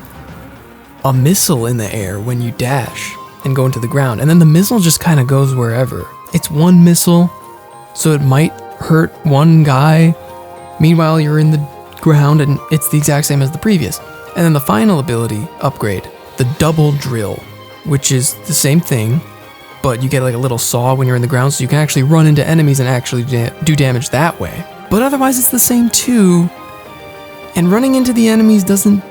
a missile in the air when you dash and go into the ground, and then the missile just kind of goes wherever. It's one missile, so it might hurt one guy. Meanwhile, you're in the ground and it's the exact same as the previous. And then the final ability upgrade, the double drill, which is the same thing, but you get like a little saw when you're in the ground, so you can actually run into enemies and actually do damage that way. But otherwise it's the same too, and running into the enemies doesn't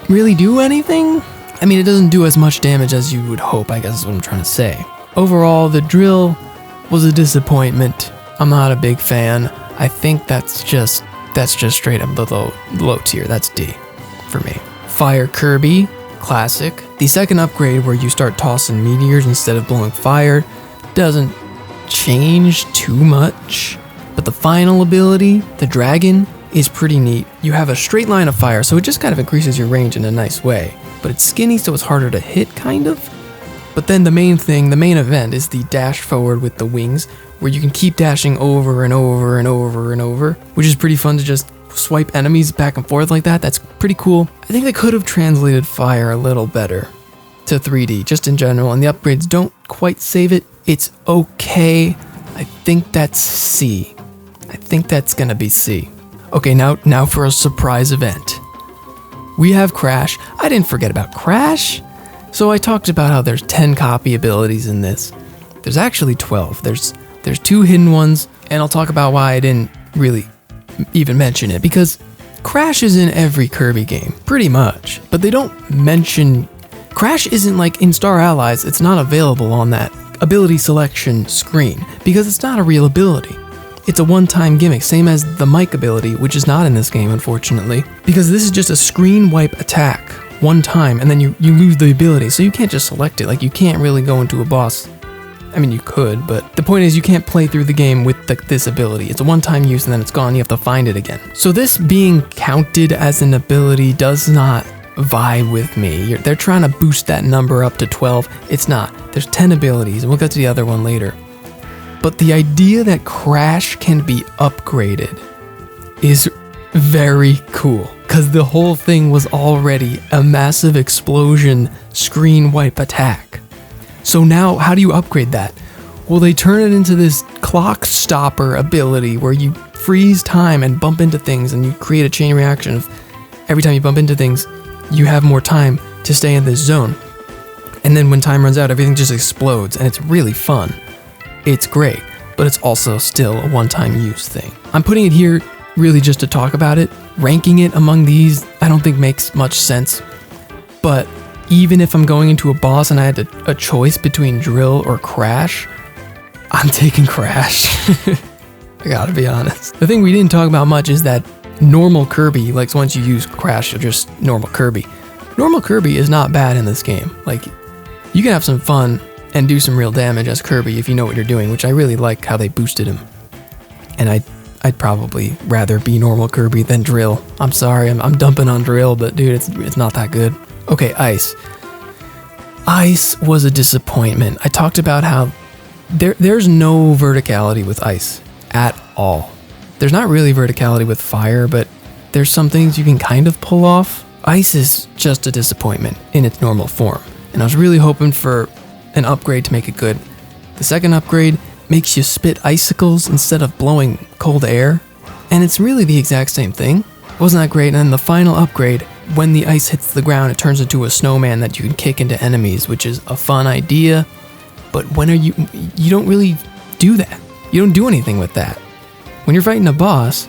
really do anything. I mean, it doesn't do as much damage as you would hope, I guess is what I'm trying to say. Overall, the drill was a disappointment. I'm not a big fan. I think that's just straight up the low tier. That's D for me. Fire Kirby, classic. The second upgrade, where you start tossing meteors instead of blowing fire, doesn't change too much. But the final ability, the dragon, is pretty neat. You have a straight line of fire, so it just kind of increases your range in a nice way. But it's skinny, so it's harder to hit, kind of. But then the main event is the dash forward with the wings, where you can keep dashing over and over and over and over, which is pretty fun to just swipe enemies back and forth like that. That's pretty cool. I think they could have translated fire a little better to 3D, just in general, and the upgrades don't quite save it. It's okay. I think that's C. I think that's gonna be C. Okay, now for a surprise event. We have Crash. I didn't forget about Crash. So I talked about how there's 10 copy abilities in this. There's actually 12. There's 2 hidden ones, and I'll talk about why I didn't really even mention it, because Crash is in every Kirby game, pretty much. But they don't mention... Crash isn't like in Star Allies, it's not available on that ability selection screen, because it's not a real ability. It's a one-time gimmick, same as the mic ability, which is not in this game, unfortunately, because this is just a screen wipe attack one time, and then you lose the ability, so you can't just select it. Like, you can't really go into a boss. I mean, you could, but the point is you can't play through the game with this ability. It's a one-time use, and then it's gone. You have to find it again. So this being counted as an ability does not vibe with me. They're trying to boost that number up to 12. It's not. There's 10 abilities, and we'll get to the other one later. But the idea that Crash can be upgraded is very cool, because the whole thing was already a massive explosion screen wipe attack. So now, how do you upgrade that? Well, they turn it into this clock stopper ability where you freeze time and bump into things, and you create a chain reaction of every time you bump into things, you have more time to stay in this zone. And then when time runs out, everything just explodes, and it's really fun. It's great, but it's also still a one-time use thing. I'm putting it here really just to talk about it. Ranking it among these, I don't think makes much sense. But even if I'm going into a boss and I had a choice between Drill or Crash, I'm taking Crash. I gotta be honest. The thing we didn't talk about much is that normal Kirby, like once you use Crash, you're just normal Kirby. Normal Kirby is not bad in this game. Like, you can have some fun and do some real damage as Kirby if you know what you're doing, which I really like how they boosted him. And I'd probably rather be normal Kirby than Drill. I'm sorry, I'm dumping on Drill, but dude, it's not that good. Okay, Ice. Ice was a disappointment. I talked about how there's no verticality with Ice at all. There's not really verticality with Fire, but there's some things you can kind of pull off. Ice is just a disappointment in its normal form, and I was really hoping for an upgrade to make it good. The second upgrade makes you spit icicles instead of blowing cold air, and it's really the exact same thing. Wasn't that great? And then the final upgrade, when the ice hits the ground, it turns into a snowman that you can kick into enemies, which is a fun idea, but when you don't really do that. You don't do anything with that. When you're fighting a boss,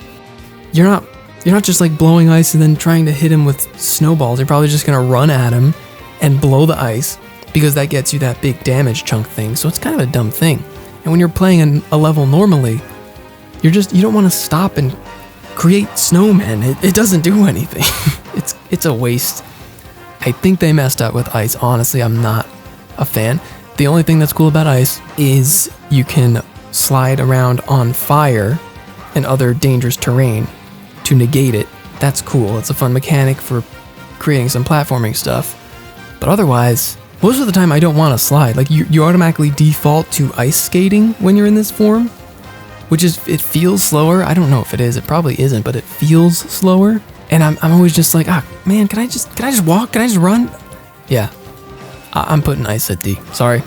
you're not just like blowing ice and then trying to hit him with snowballs. You're probably just gonna run at him and blow the ice, because that gets you that big damage chunk thing. So it's kind of a dumb thing. And when you're playing a level normally, you don't want to stop and create snowmen. It doesn't do anything. It's a waste. I think they messed up with Ice. Honestly, I'm not a fan. The only thing that's cool about Ice is you can slide around on fire and other dangerous terrain to negate it. That's cool. It's a fun mechanic for creating some platforming stuff. But otherwise, most of the time I don't want to slide. Like, you automatically default to ice skating when you're in this form, which is, it feels slower. I don't know if it is. It probably isn't, but it feels slower. And I'm always just like, man, can I just walk? Can I just run? Yeah, I'm putting Ice at D. Sorry,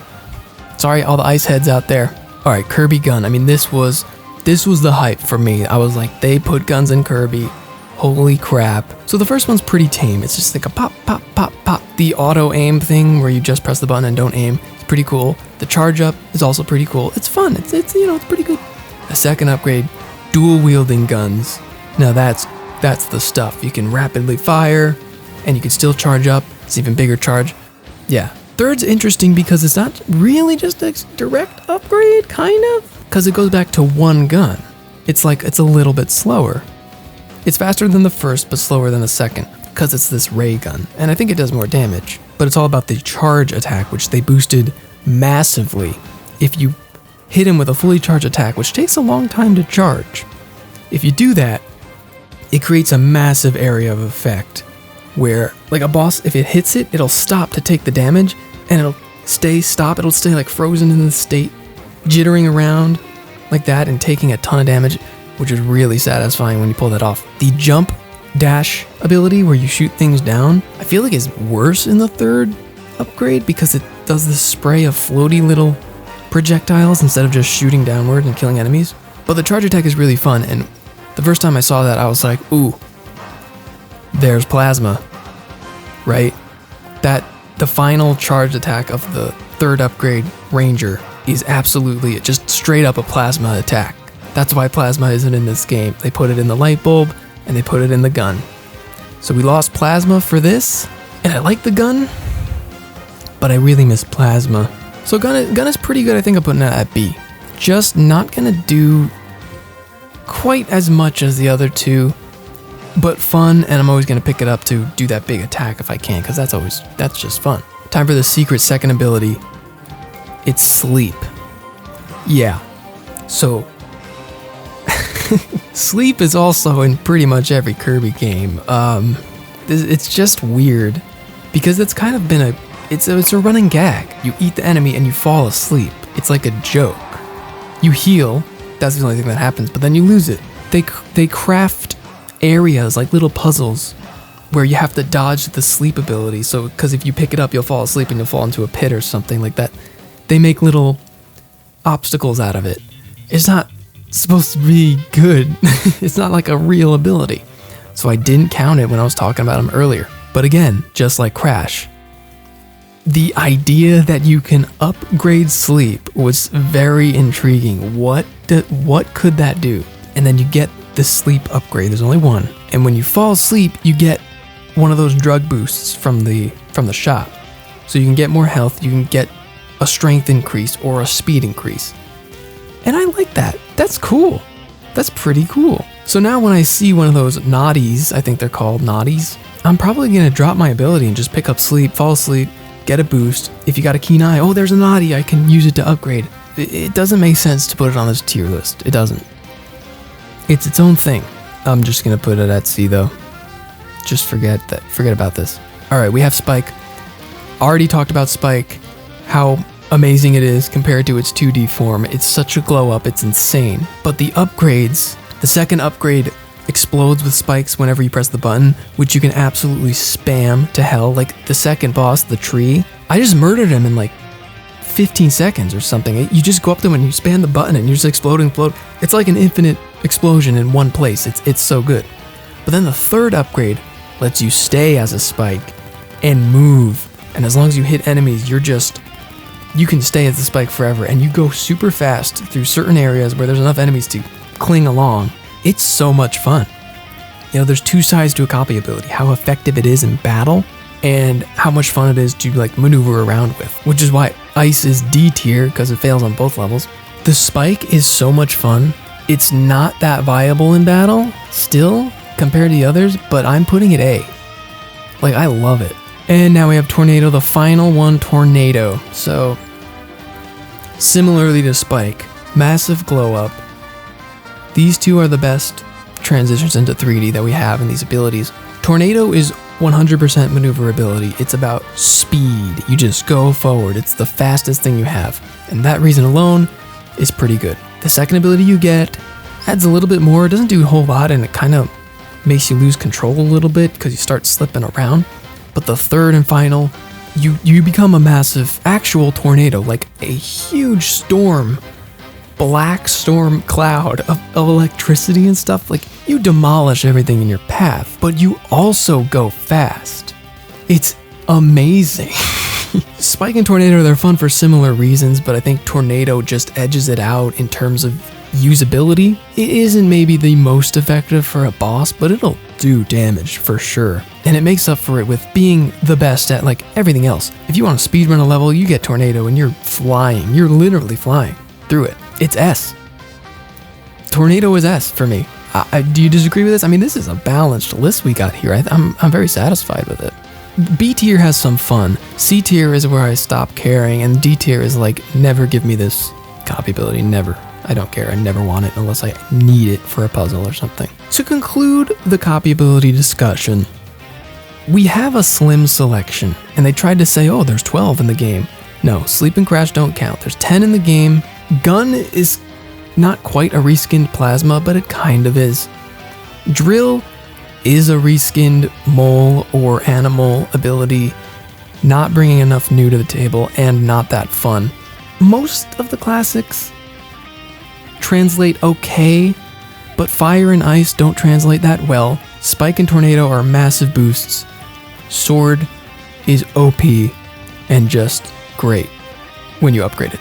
all the ice heads out there. All right, Kirby gun. I mean, this was the hype for me. I was like, they put guns in Kirby. Holy crap. So the first one's pretty tame. It's just like a pop, pop, pop, pop. The auto aim thing where you just press the button and don't aim. It's pretty cool. The charge up is also pretty cool. It's fun. It's it's pretty good. A second upgrade, dual wielding guns. Now that's the stuff. You can rapidly fire and you can still charge up. It's even bigger charge. Yeah. Third's interesting because it's not really just a direct upgrade, kind of, because it goes back to one gun. It's a little bit slower. It's faster than the first, but slower than the second, because it's this ray gun, and I think it does more damage. But it's all about the charge attack, which they boosted massively. If you hit him with a fully charged attack, which takes a long time to charge, if you do that, it creates a massive area of effect, where, like a boss, if it hits it, it'll stop to take the damage, and it'll stay like frozen in the state, jittering around like that and taking a ton of damage, which is really satisfying when you pull that off. The jump dash ability where you shoot things down, I feel like is worse in the third upgrade because it does this spray of floaty little projectiles instead of just shooting downward and killing enemies. But the charge attack is really fun, and the first time I saw that I was like, ooh, there's plasma. right? That the final charged attack of the 3rd upgrade Ranger is absolutely just straight up a plasma attack. That's why plasma isn't in this game. They put it in the light bulb and they put it in the gun. So we lost plasma for this, and I like the gun, but I really miss plasma. So gun is pretty good. I think I'm putting it at B. Just not gonna do quite as much as the other two, but fun, and I'm always gonna pick it up to do that big attack if I can, because that's just fun. Time for the secret second ability. It's sleep. Yeah. So sleep is also in pretty much every Kirby game. It's just weird because it's kind of been it's a running gag. You eat the enemy and you fall asleep. It's like a joke. You heal, that's the only thing that happens, but then you lose it. They craft areas like little puzzles where you have to dodge the sleep ability. So, because if you pick it up, you'll fall asleep and you'll fall into a pit or something like that. They make little obstacles out of it. It's not supposed to be good. It's not like a real ability. So I didn't count it when I was talking about them earlier. But again, just like Crash, the idea that you can upgrade sleep was very intriguing. What could that do? And then you get the sleep upgrade. There's only one. And when you fall asleep, you get one of those drug boosts from the shop. So you can get more health, you can get a strength increase or a speed increase. And I like that. That's cool. That's pretty cool. So now when I see one of those naughties, I think they're called naughties, I'm probably going to drop my ability and just pick up sleep, fall asleep, get a boost. If you got a keen eye, oh, there's a naughty, I can use it to upgrade. It doesn't make sense to put it on this tier list. It doesn't. It's its own thing. I'm just going to put it at C though. Just forget about this. All right, we have Spike. Already talked about Spike, how amazing it is compared to its 2D form. It's such a glow up, it's insane. But the upgrades, the second upgrade explodes with spikes whenever you press the button, which you can absolutely spam to hell. Like the second boss, the tree, I just murdered him in like 15 seconds or something. You just go up to him and you spam the button and you're just explode. It's like an infinite explosion in one place. It's so good. But then the third upgrade lets you stay as a Spike and move. And as long as you hit enemies, you can stay as the Spike forever, and you go super fast through certain areas where there's enough enemies to cling along. It's so much fun. You know, there's two sides to a copy ability, how effective it is in battle and how much fun it is to like maneuver around with, which is why Ice is D tier because it fails on both levels. The Spike is so much fun. It's not that viable in battle still compared to the others, but I'm putting it A. Like, I love it. And now we have Tornado, the final one, Tornado. So, similarly to Spike, massive glow up. These two are the best transitions into 3D that we have in these abilities. Tornado is 100% maneuverability. It's about speed. You just go forward. It's the fastest thing you have. And that reason alone is pretty good. The second ability you get adds a little bit more. It doesn't do a whole lot, and it kind of makes you lose control a little bit because you start slipping around. But the third and final, you become a massive actual tornado, like a huge storm, black storm cloud of electricity and stuff. Like, you demolish everything in your path, but you also go fast. It's amazing. Spike and Tornado, they're fun for similar reasons, but I think Tornado just edges it out in terms of usability. It isn't maybe the most effective for a boss, but it'll do damage for sure. And it makes up for it with being the best at like everything else. If you want to speedrun a level, you get Tornado and you're flying. You're literally flying through it. It's S. Tornado is S for me. Do you disagree with this? I mean, this is a balanced list we got here. I'm very satisfied with it. B tier has some fun. C tier is where I stop caring, and D tier is like, never give me this copy ability, never. I don't care, I never want it unless I need it for a puzzle or something. To conclude the copy ability discussion, we have a slim selection, and they tried to say, oh, there's 12 in the game. No, Sleep and Crash don't count. There's 10 in the game. Gun is not quite a reskinned Plasma, but it kind of is. Drill is a reskinned mole or animal ability, not bringing enough new to the table and not that fun. Most of the classics translate okay, but Fire and Ice don't translate that well. Spike and Tornado are massive boosts. Sword is OP and just great when you upgrade it.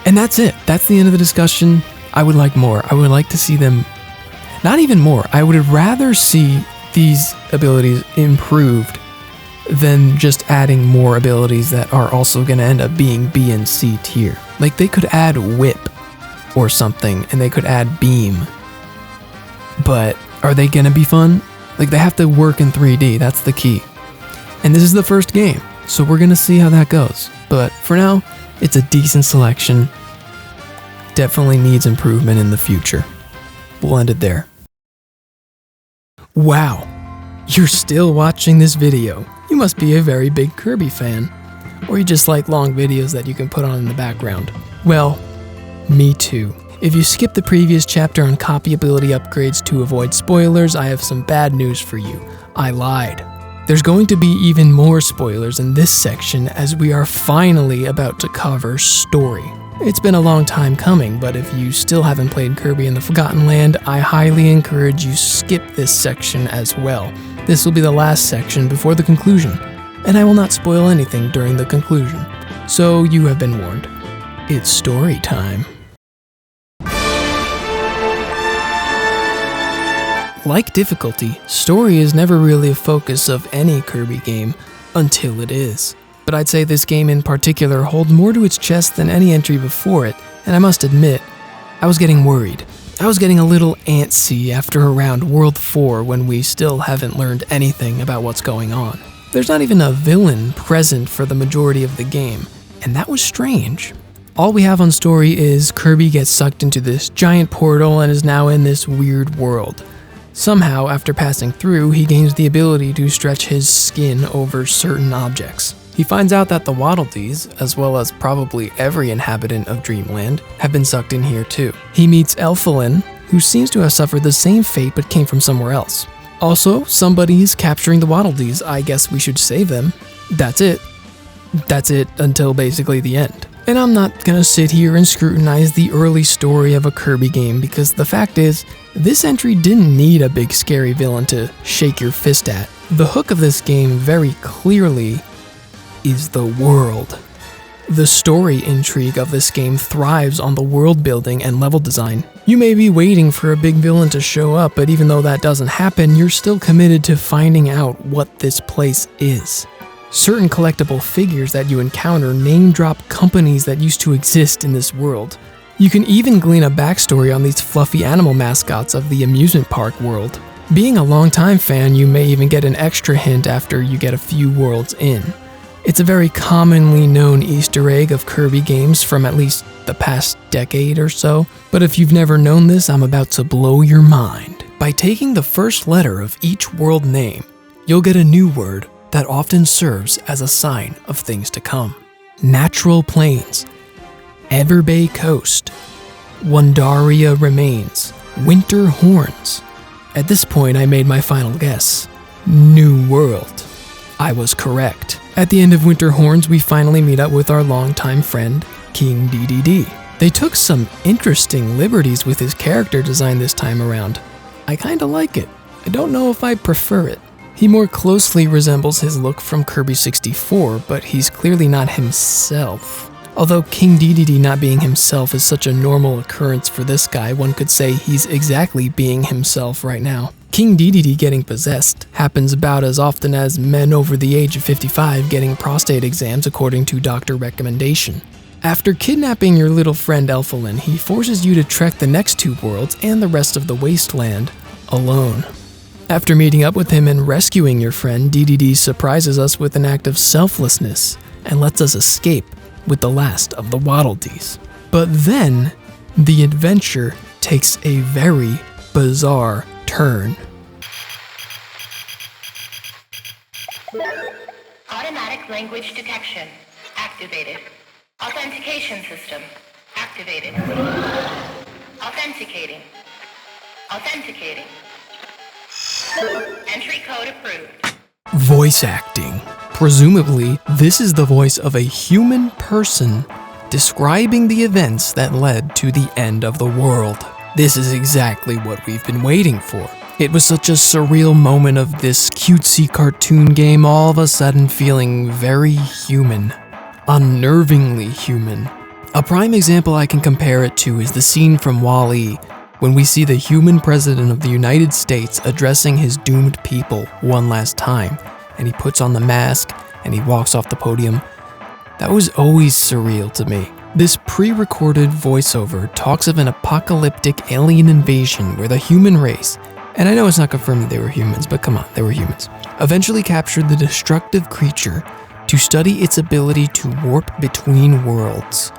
And that's it. That's the end of the discussion. I would like more. I would like to see them, not even more. I would rather see these abilities improved than just adding more abilities that are also going to end up being B and C tier. Like they could add whip or something, and they could add beam. But are they going to be fun? Like they have to work in 3D. That's the key. And this is the first game, so we're going to see how that goes. But for now, it's a decent selection. Definitely needs improvement in the future. We'll end it there. Wow, you're still watching this video. You must be a very big Kirby fan. Or you just like long videos that you can put on in the background. Well, me too. If you skipped the previous chapter on copy ability upgrades to avoid spoilers, I have some bad news for you. I lied. There's going to be even more spoilers in this section as we are finally about to cover story. It's been a long time coming, but if you still haven't played Kirby and the Forgotten Land, I highly encourage you skip this section as well. This will be the last section before the conclusion, and I will not spoil anything during the conclusion. So you have been warned. It's story time. Like difficulty, story is never really a focus of any Kirby game until it is. But I'd say this game in particular holds more to its chest than any entry before it, and I must admit, I was getting worried. I was getting a little antsy after around World 4 when we still haven't learned anything about what's going on. There's not even a villain present for the majority of the game, and that was strange. All we have on story is Kirby gets sucked into this giant portal and is now in this weird world. Somehow, after passing through, he gains the ability to stretch his skin over certain objects. He finds out that the Waddle Dees, as well as probably every inhabitant of Dreamland, have been sucked in here too. He meets Elfilin, who seems to have suffered the same fate but came from somewhere else. Also, somebody is capturing the Waddle Dees. I guess we should save them. That's it. That's it until basically the end. And I'm not gonna sit here and scrutinize the early story of a Kirby game because the fact is, this entry didn't need a big scary villain to shake your fist at. The hook of this game very clearly is the world. The story intrigue of this game thrives on the world building and level design. You may be waiting for a big villain to show up, but even though that doesn't happen, you're still committed to finding out what this place is. Certain collectible figures that you encounter name drop companies that used to exist in this world. You can even glean a backstory on these fluffy animal mascots of the amusement park world. Being a longtime fan, you may even get an extra hint after you get a few worlds in. It's a very commonly known Easter egg of Kirby games from at least the past decade or so, but if you've never known this, I'm about to blow your mind. By taking the first letter of each world name, you'll get a new word that often serves as a sign of things to come. Natural Plains, Everbay Coast, Wondaria Remains, Winter Horns. At this point, I made my final guess. New World. I was correct. At the end of Winter Horns, we finally meet up with our longtime friend, King DDD. They took some interesting liberties with his character design this time around. I kinda like it. I don't know if I prefer it. He more closely resembles his look from Kirby 64, but he's clearly not himself. Although King DDD not being himself is such a normal occurrence for this guy, one could say he's exactly being himself right now. King DDD getting possessed happens about as often as men over the age of 55 getting prostate exams according to doctor recommendation. After kidnapping your little friend Elfilin, he forces you to trek the next two worlds and the rest of the wasteland alone. After meeting up with him and rescuing your friend, DDD surprises us with an act of selflessness and lets us escape with the last of the Waddle Dees. But then, the adventure takes a very bizarre turn. Automatic language detection activated. Authentication system activated. Authenticating. Authenticating. Entry code approved. Voice acting. Presumably, this is the voice of a human person describing the events that led to the end of the world. This is exactly what we've been waiting for. It was such a surreal moment of this cutesy cartoon game all of a sudden feeling very human, unnervingly human. A prime example I can compare it to is the scene from WALL-E, when we see the human president of the United States addressing his doomed people one last time, and he puts on the mask and he walks off the podium. That was always surreal to me. This pre-recorded voiceover talks of an apocalyptic alien invasion where the human race, and I know it's not confirmed that they were humans, but come on, they were humans, eventually captured the destructive creature to study its ability to warp between worlds.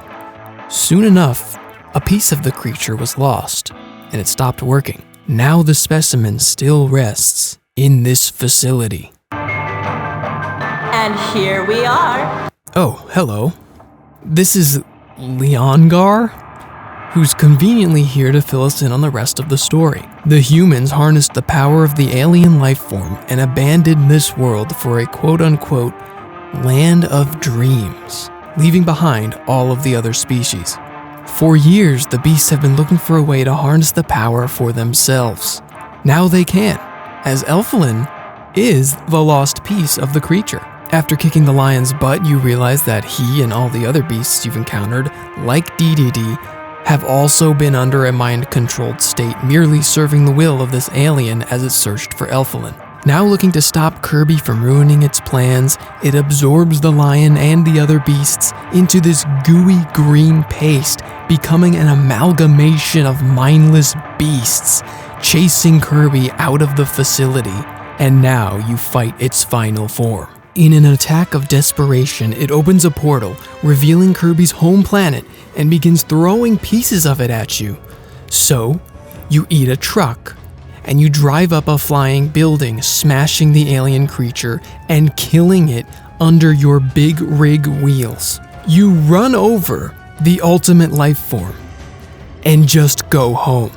Soon enough, a piece of the creature was lost, and it stopped working. Now the specimen still rests in this facility. And here we are. Oh, hello. This is Leongar, who's conveniently here to fill us in on the rest of the story. The humans harnessed the power of the alien life form and abandoned this world for a quote-unquote land of dreams, leaving behind all of the other species. For years, the beasts have been looking for a way to harness the power for themselves. Now they can, as Elfilin is the lost piece of the creature. After kicking the lion's butt, you realize that he and all the other beasts you've encountered, like DDD, have also been under a mind-controlled state, merely serving the will of this alien as it searched for Elfilin. Now looking to stop Kirby from ruining its plans, it absorbs the lion and the other beasts into this gooey green paste, becoming an amalgamation of mindless beasts, chasing Kirby out of the facility. And now you fight its final form. In an attack of desperation, it opens a portal, revealing Kirby's home planet, and begins throwing pieces of it at you. So, you eat a truck, and you drive up a flying building, smashing the alien creature and killing it under your big rig wheels. You run over the ultimate life form and just go home.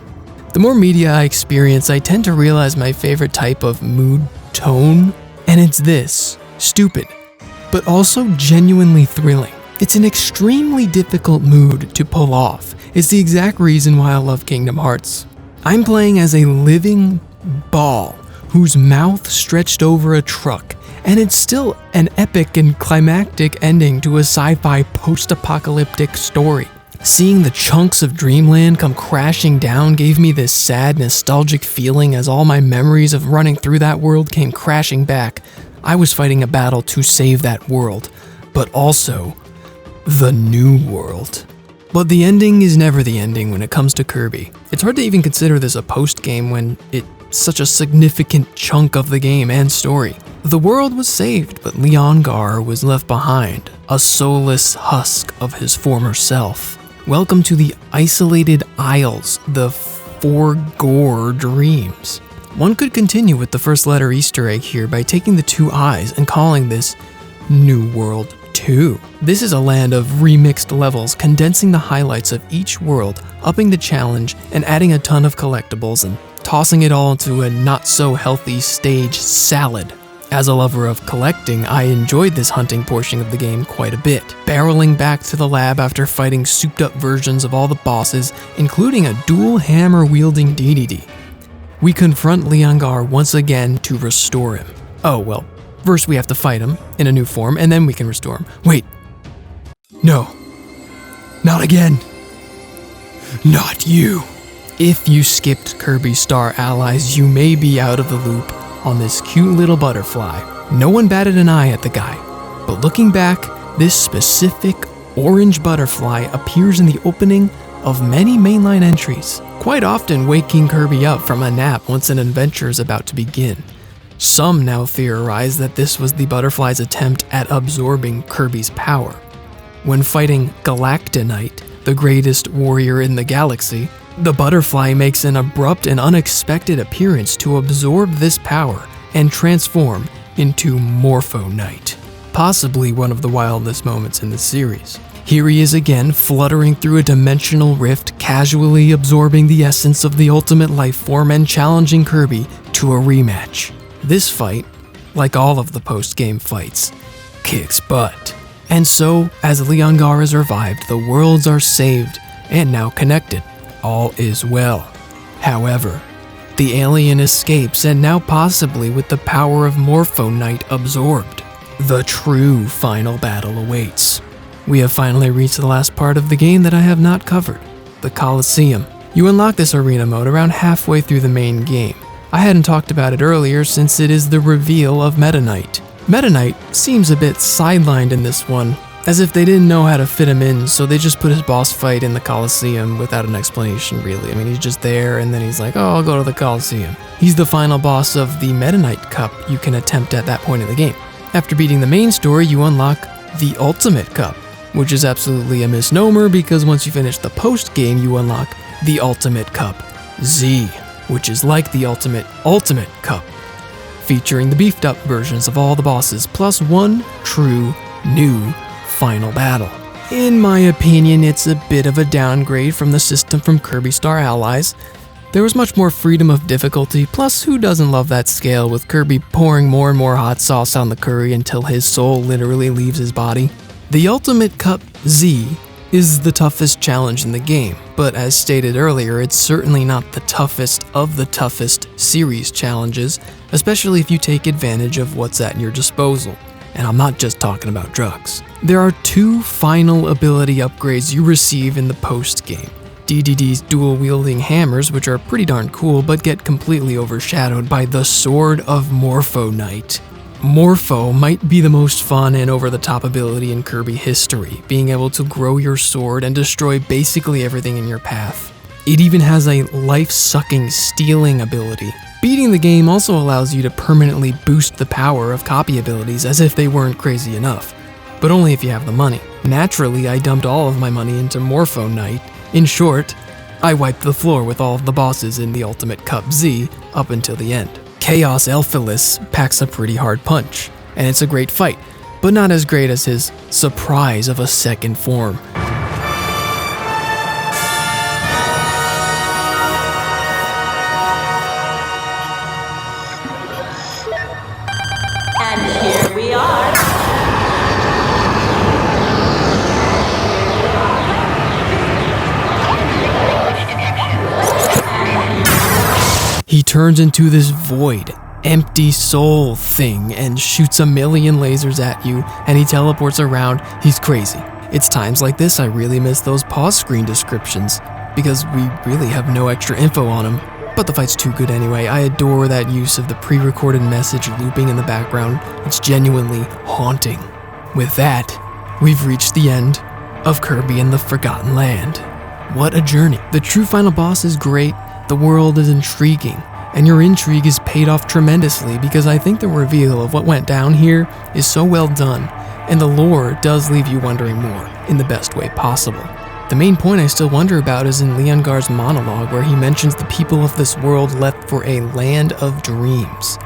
The more media I experience, I tend to realize my favorite type of mood tone, and it's this. Stupid, but also genuinely thrilling. It's an extremely difficult mood to pull off. It's the exact reason why I love Kingdom Hearts. I'm playing as a living ball whose mouth stretched over a truck, and it's still an epic and climactic ending to a sci-fi post-apocalyptic story. Seeing the chunks of dreamland come crashing down gave me this sad, nostalgic feeling as all my memories of running through that world came crashing back. I was fighting a battle to save that world, but also the new world. But the ending is never the ending when it comes to Kirby. It's hard to even consider this a post-game when it's such a significant chunk of the game and story. The world was saved, but Leongar was left behind, a soulless husk of his former self. Welcome to the isolated isles, the Forgore dreams. One could continue with the first letter Easter egg here by taking the two eyes and calling this New World 2. This is a land of remixed levels, condensing the highlights of each world, upping the challenge, and adding a ton of collectibles and tossing it all into a not-so-healthy stage salad. As a lover of collecting, I enjoyed this hunting portion of the game quite a bit, barreling back to the lab after fighting souped-up versions of all the bosses, including a dual hammer-wielding DDD. We confront Leongar once again to restore him. Oh, well, first we have to fight him in a new form, and then we can restore him. Wait. No. Not again. Not you. If you skipped Kirby's Star Allies, you may be out of the loop on this cute little butterfly. No one batted an eye at the guy, but looking back, this specific orange butterfly appears in the opening of many mainline entries, quite often waking Kirby up from a nap once an adventure is about to begin. Some now theorize that this was the butterfly's attempt at absorbing Kirby's power. When fighting Galactonite, the greatest warrior in the galaxy, the butterfly makes an abrupt and unexpected appearance to absorb this power and transform into Morphonite, possibly one of the wildest moments in the series. Here he is again, fluttering through a dimensional rift, casually absorbing the essence of the ultimate life form and challenging Kirby to a rematch. This fight, like all of the post-game fights, kicks butt. And so, as Leongar is revived, the worlds are saved and now connected. All is well. However, The alien escapes, and now possibly with the power of Morpho Knight absorbed. The true final battle awaits. We have finally reached the last part of the game that I have not covered, the Colosseum. You unlock this arena mode around halfway through the main game. I hadn't talked about it earlier since it is the reveal of Meta Knight. Meta Knight seems a bit sidelined in this one, as if they didn't know how to fit him in, so they just put his boss fight in the Colosseum without an explanation really. I mean, he's just there and then he's like, oh, I'll go to the Colosseum. He's the final boss of the Meta Knight Cup you can attempt at that point in the game. After beating the main story, you unlock the Ultimate Cup, which is absolutely a misnomer because once you finish the post-game, you unlock the Ultimate Cup Z, which is like the Ultimate Cup, featuring the beefed up versions of all the bosses, plus one true new final battle. In my opinion, it's a bit of a downgrade from the system from Kirby Star Allies. There was much more freedom of difficulty, plus who doesn't love that scale with Kirby pouring more and more hot sauce on the curry until his soul literally leaves his body. The Ultimate Cup Z is the toughest challenge in the game, but as stated earlier, it's certainly not the toughest of the toughest series challenges, especially if you take advantage of what's at your disposal. And I'm not just talking about drugs. There are two final ability upgrades you receive in the post-game. DDD's dual-wielding hammers, which are pretty darn cool, but get completely overshadowed by the Sword of Morpho Knight. Morpho might be the most fun and over-the-top ability in Kirby history, being able to grow your sword and destroy basically everything in your path. It even has a life-sucking stealing ability. Beating the game also allows you to permanently boost the power of copy abilities as if they weren't crazy enough, but only if you have the money. Naturally, I dumped all of my money into Morpho Knight. In short, I wiped the floor with all of the bosses in the Ultimate Cup Z up until the end. Chaos Elphilis packs a pretty hard punch, and it's a great fight, but not as great as his surprise of a second form. And here we are. He turns into this void, empty soul thing and shoots a million lasers at you, and he teleports around. He's crazy. It's times like this I really miss those pause screen descriptions, because we really have no extra info on him. But the fight's too good anyway. I adore that use of the pre-recorded message looping in the background. It's genuinely haunting. With that, we've reached the end of Kirby and the Forgotten Land. What a journey. The true final boss is great. The world is intriguing, and your intrigue is paid off tremendously because I think the reveal of what went down here is so well done, and the lore does leave you wondering more, in the best way possible. The main point I still wonder about is in Leongar's monologue where he mentions the people of this world left for a land of dreams.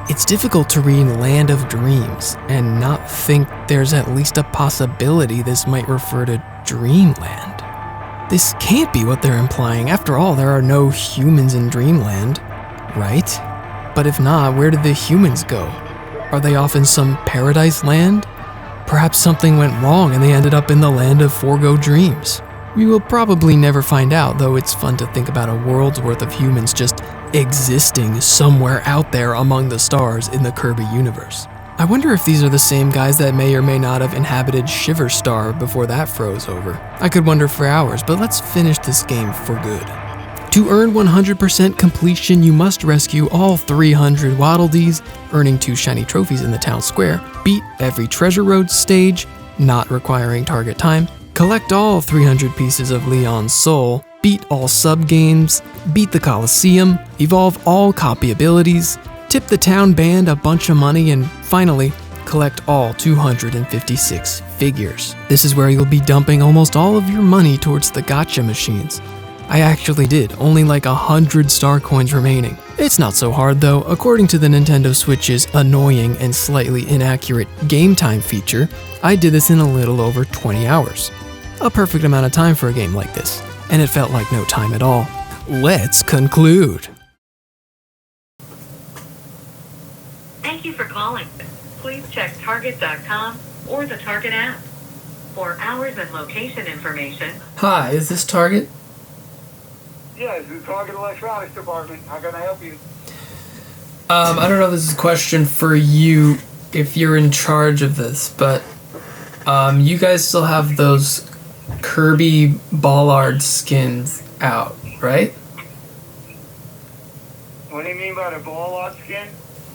It's difficult to read Land of Dreams and not think there's at least a possibility this might refer to Dreamland. This can't be what they're implying. After all, there are no humans in Dreamland, right? But if not, where did the humans go? Are they off in some paradise land? Perhaps something went wrong and they ended up in the land of forego dreams. We will probably never find out, though it's fun to think about a world's worth of humans just existing somewhere out there among the stars in the Kirby universe. I wonder if these are the same guys that may or may not have inhabited Shiver Star before that froze over. I could wonder for hours, but let's finish this game for good. To earn 100% completion, you must rescue all 300 Waddle Dees, earning 2 shiny trophies in the town square, beat every Treasure Road stage, not requiring target time, collect all 300 pieces of Leon's soul, beat all Subgames, beat the Colosseum, evolve all copy abilities, tip the town band a bunch of money, and finally, collect all 256 figures. This is where you'll be dumping almost all of your money towards the gacha machines. I actually did, only like 100 star coins remaining. It's not so hard though. According to the Nintendo Switch's annoying and slightly inaccurate game time feature, I did this in a little over 20 hours. A perfect amount of time for a game like this, and it felt like no time at all. Let's conclude. Thank you for calling. Please check Target.com or the Target app. For hours and location information. Hi, is this Target? Yes, the Target Electronics Department. How can I help you? I don't know if this is a question for you if you're in charge of this, but you guys still have those Kirby Ballard skins out, right? What do you mean by the ball skin?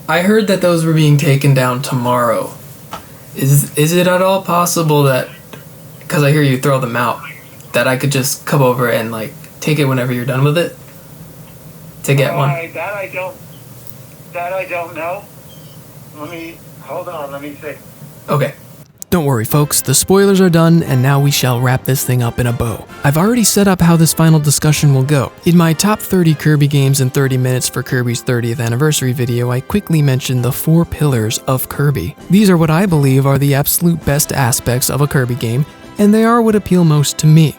I heard that those were being taken down tomorrow. Is it at all possible that, because I hear you throw them out, that I could just come over and like take it whenever you're done with it? To get one? That I don't know. Hold on, let me see. Okay. Don't worry folks, the spoilers are done and now we shall wrap this thing up in a bow. I've already set up how this final discussion will go. In my top 30 Kirby games in 30 minutes for Kirby's 30th anniversary video, I quickly mentioned the 4 pillars of Kirby. These are what I believe are the absolute best aspects of a Kirby game, and they are what appeal most to me.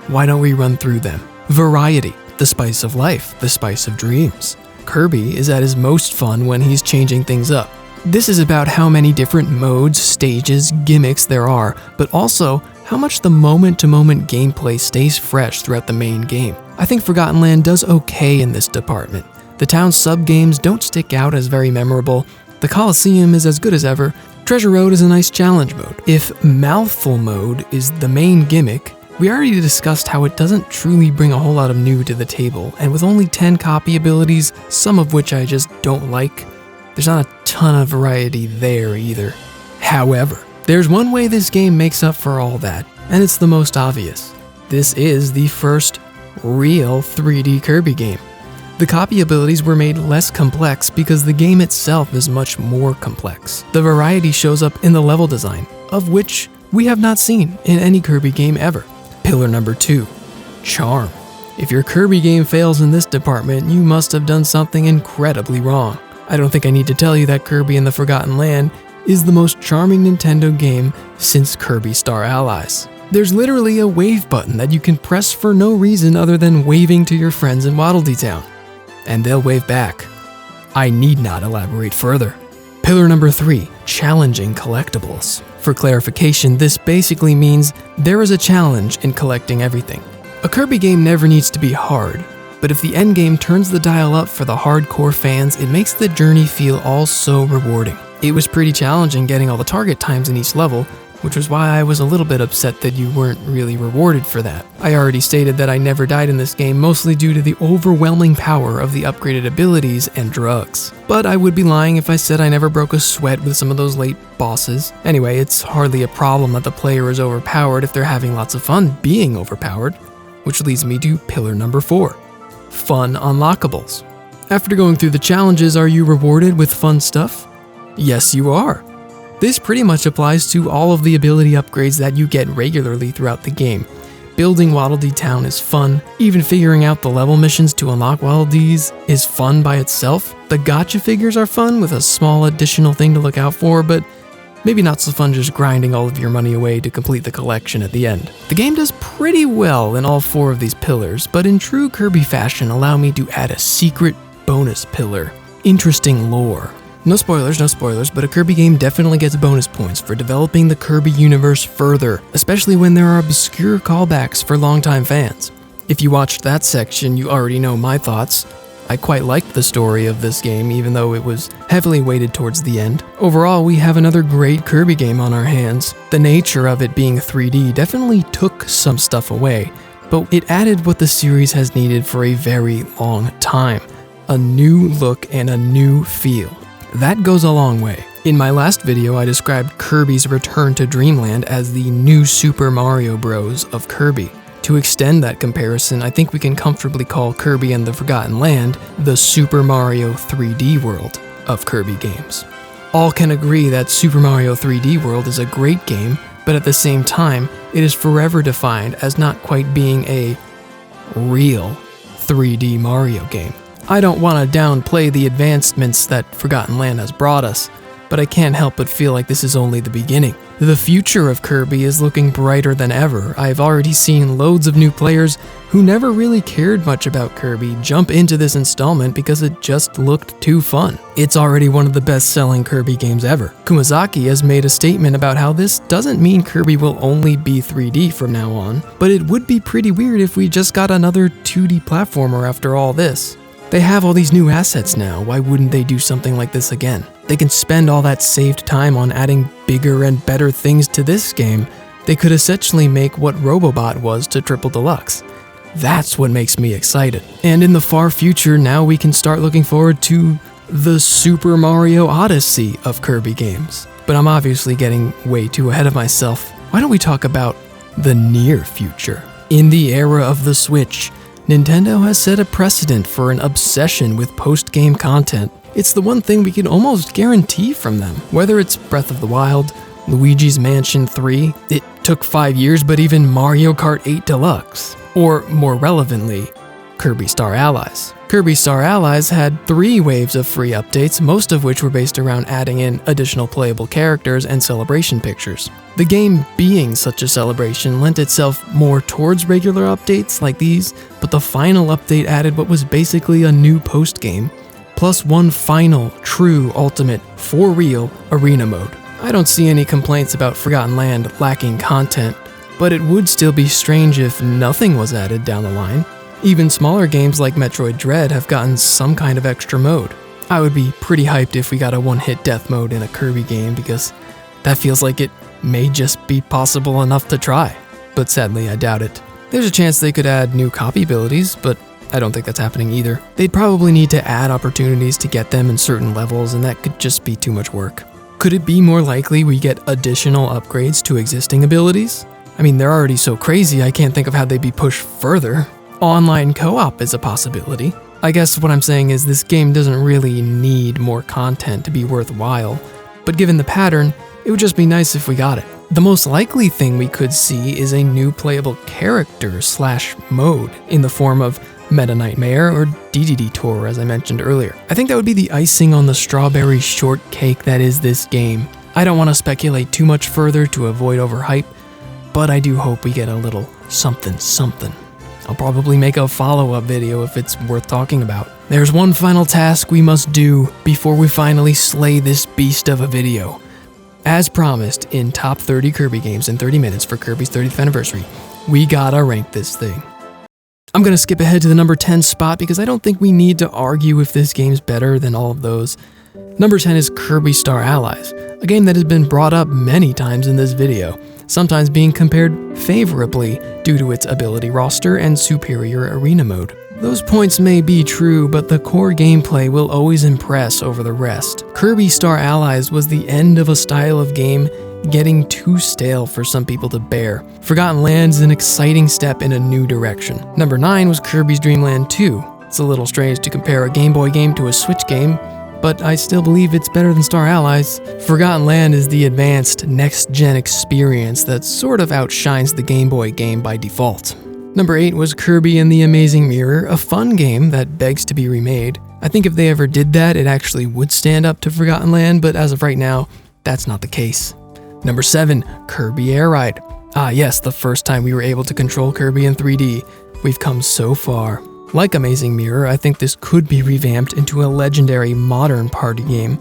Why don't we run through them? Variety, the spice of life, the spice of dreams. Kirby is at his most fun when he's changing things up. This is about how many different modes, stages, gimmicks there are, but also how much the moment-to-moment gameplay stays fresh throughout the main game. I think Forgotten Land does okay in this department. The town's sub-games don't stick out as very memorable, the Coliseum is as good as ever, Treasure Road is a nice challenge mode. If Mouthful mode is the main gimmick, we already discussed how it doesn't truly bring a whole lot of new to the table, and with only 10 copy abilities, some of which I just don't like, there's not a ton of variety there either. However, there's one way this game makes up for all that, and it's the most obvious. This is the first real 3D Kirby game. The copy abilities were made less complex because the game itself is much more complex. The variety shows up in the level design, of which we have not seen in any Kirby game ever. Pillar number 2, charm. If your Kirby game fails in this department, you must have done something incredibly wrong. I don't think I need to tell you that Kirby and the Forgotten Land is the most charming Nintendo game since Kirby Star Allies. There's literally a wave button that you can press for no reason other than waving to your friends in Waddle Dee Town, and they'll wave back. I need not elaborate further. Pillar number 3, challenging collectibles. For clarification, this basically means there is a challenge in collecting everything. A Kirby game never needs to be hard, but if the endgame turns the dial up for the hardcore fans, it makes the journey feel all so rewarding. It was pretty challenging getting all the target times in each level, which was why I was a little bit upset that you weren't really rewarded for that. I already stated that I never died in this game mostly due to the overwhelming power of the upgraded abilities and drugs. But I would be lying if I said I never broke a sweat with some of those late bosses. Anyway, it's hardly a problem that the player is overpowered if they're having lots of fun being overpowered, which leads me to pillar number 4. Fun unlockables. After going through the challenges, are you rewarded with fun stuff? Yes, you are. This pretty much applies to all of the ability upgrades that you get regularly throughout the game. Building Waddle Dee Town is fun, even figuring out the level missions to unlock Waddle Dees is fun by itself. The gacha figures are fun with a small additional thing to look out for, but maybe not so fun just grinding all of your money away to complete the collection at the end. The game does pretty well in all 4 of these pillars, but in true Kirby fashion, allow me to add a secret bonus pillar. Interesting lore. No spoilers, but a Kirby game definitely gets bonus points for developing the Kirby universe further, especially when there are obscure callbacks for longtime fans. If you watched that section, you already know my thoughts. I quite liked the story of this game, even though it was heavily weighted towards the end. Overall, we have another great Kirby game on our hands. The nature of it being 3D definitely took some stuff away, but it added what the series has needed for a very long time. A new look and a new feel. That goes a long way. In my last video, I described Kirby's return to Dreamland as the new Super Mario Bros. Of Kirby. To extend that comparison, I think we can comfortably call Kirby and the Forgotten Land the Super Mario 3D World of Kirby games. All can agree that Super Mario 3D World is a great game, but at the same time, it is forever defined as not quite being a real 3D Mario game. I don't want to downplay the advancements that Forgotten Land has brought us, but I can't help but feel like this is only the beginning. The future of Kirby is looking brighter than ever. I've already seen loads of new players who never really cared much about Kirby jump into this installment because it just looked too fun. It's already one of the best-selling Kirby games ever. Kumazaki has made a statement about how this doesn't mean Kirby will only be 3D from now on, but it would be pretty weird if we just got another 2D platformer after all this. They have all these new assets now, why wouldn't they do something like this again? They can spend all that saved time on adding bigger and better things to this game. They could essentially make what Robobot was to Triple Deluxe. That's what makes me excited. And in the far future, now we can start looking forward to the Super Mario Odyssey of Kirby games. But I'm obviously getting way too ahead of myself. Why don't we talk about the near future? In the era of the Switch, Nintendo has set a precedent for an obsession with post-game content. It's the one thing we can almost guarantee from them. Whether it's Breath of the Wild, Luigi's Mansion 3, it took 5 years, but even Mario Kart 8 Deluxe. Or, more relevantly, Kirby Star Allies. Kirby Star Allies had 3 waves of free updates, most of which were based around adding in additional playable characters and celebration pictures. The game being such a celebration lent itself more towards regular updates like these, but the final update added what was basically a new post-game, plus one final, true, ultimate, for real arena mode. I don't see any complaints about Forgotten Land lacking content, but it would still be strange if nothing was added down the line. Even smaller games like Metroid Dread have gotten some kind of extra mode. I would be pretty hyped if we got a one-hit death mode in a Kirby game because that feels like it may just be possible enough to try. But sadly, I doubt it. There's a chance they could add new copy abilities, but I don't think that's happening either. They'd probably need to add opportunities to get them in certain levels, and that could just be too much work. Could it be more likely we get additional upgrades to existing abilities? I mean, they're already so crazy, I can't think of how they'd be pushed further. Online co-op is a possibility. I guess what I'm saying is this game doesn't really need more content to be worthwhile, but given the pattern, it would just be nice if we got it. The most likely thing we could see is a new playable character / mode in the form of Meta Nightmare or DDD Tour, as I mentioned earlier. I think that would be the icing on the strawberry shortcake that is this game. I don't want to speculate too much further to avoid overhype, but I do hope we get a little something something. I'll probably make a follow-up video if it's worth talking about. There's one final task we must do before we finally slay this beast of a video. As promised in Top 30 Kirby Games in 30 minutes for Kirby's 30th anniversary, we gotta rank this thing. I'm gonna skip ahead to the number 10 spot because I don't think we need to argue if this game's better than all of those. Number 10 is Kirby Star Allies, a game that has been brought up many times in this video, sometimes being compared favorably due to its ability roster and superior arena mode. Those points may be true, but the core gameplay will always impress over the rest. Kirby Star Allies was the end of a style of game getting too stale for some people to bear. Forgotten Land is an exciting step in a new direction. Number 9 was Kirby's Dream Land 2. It's a little strange to compare a Game Boy game to a Switch game, but I still believe it's better than Star Allies. Forgotten Land is the advanced, next-gen experience that sort of outshines the Game Boy game by default. Number 8 was Kirby and the Amazing Mirror, a fun game that begs to be remade. I think if they ever did that, it actually would stand up to Forgotten Land, but as of right now, that's not the case. Number 7, Kirby Air Ride. Ah yes, the first time we were able to control Kirby in 3D. We've come so far. Like Amazing Mirror, I think this could be revamped into a legendary modern party game,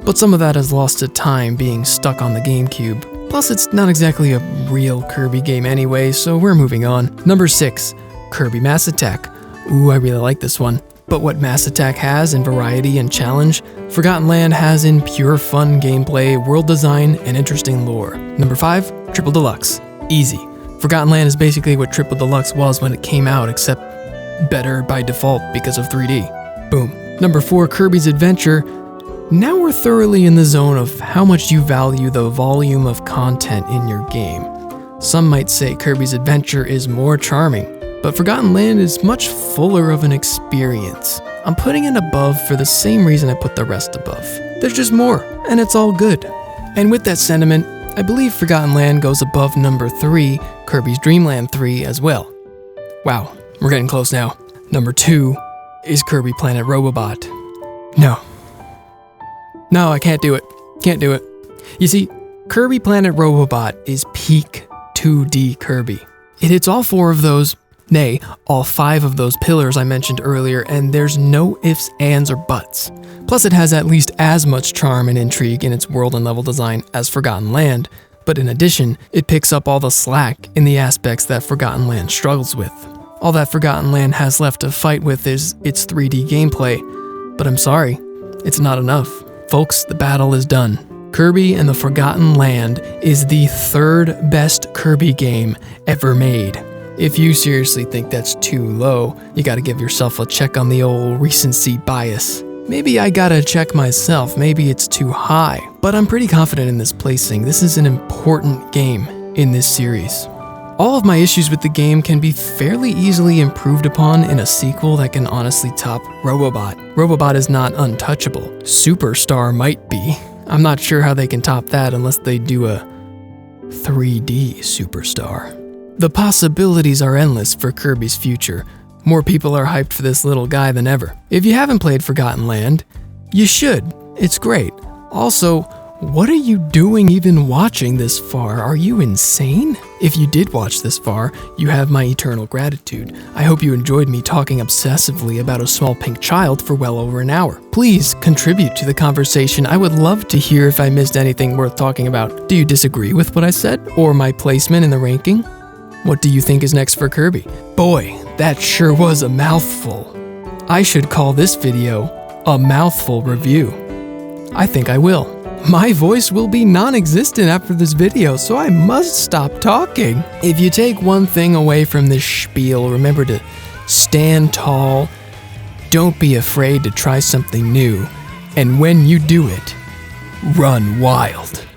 but some of that is lost to time being stuck on the GameCube. Plus, it's not exactly a real Kirby game anyway, so we're moving on. Number 6, Kirby Mass Attack. Ooh, I really like this one. But what Mass Attack has in variety and challenge, Forgotten Land has in pure fun gameplay, world design, and interesting lore. Number 5, Triple Deluxe. Easy. Forgotten Land is basically what Triple Deluxe was when it came out, except better by default because of 3D. Boom. Number 4, Kirby's Adventure. Now we're thoroughly in the zone of how much you value the volume of content in your game. Some might say Kirby's Adventure is more charming, but Forgotten Land is much fuller of an experience. I'm putting it above for the same reason I put the rest above. There's just more, and it's all good. And with that sentiment, I believe Forgotten Land goes above number 3, Kirby's Dream Land 3 as well. Wow, we're getting close now. Number 2 is Kirby Planet Robobot. No, I can't do it. Can't do it. You see, Kirby Planet Robobot is peak 2D Kirby. It hits all 4 of those, nay, all 5 of those pillars I mentioned earlier, and there's no ifs, ands, or buts. Plus it has at least as much charm and intrigue in its world and level design as Forgotten Land, but in addition, it picks up all the slack in the aspects that Forgotten Land struggles with. All that Forgotten Land has left to fight with is its 3D gameplay, but I'm sorry, it's not enough. Folks, the battle is done. Kirby and the Forgotten Land is the 3rd best Kirby game ever made. If you seriously think that's too low, you gotta give yourself a check on the old recency bias. Maybe I gotta check myself, maybe it's too high, but I'm pretty confident in this placing. This is an important game in this series. All of my issues with the game can be fairly easily improved upon in a sequel that can honestly top Robobot. Robobot is not untouchable. Superstar might be. I'm not sure how they can top that unless they do a 3D Superstar. The possibilities are endless for Kirby's future. More people are hyped for this little guy than ever. If you haven't played Forgotten Land, you should. It's great. Also, what are you doing even watching this far? Are you insane? If you did watch this far, you have my eternal gratitude. I hope you enjoyed me talking obsessively about a small pink child for well over an hour. Please contribute to the conversation. I would love to hear if I missed anything worth talking about. Do you disagree with what I said? Or my placement in the ranking? What do you think is next for Kirby? Boy, that sure was a mouthful. I should call this video a Mouthful review. I think I will. My voice will be non-existent after this video, so I must stop talking. If you take one thing away from this spiel, remember to stand tall, don't be afraid to try something new, and when you do it, run wild.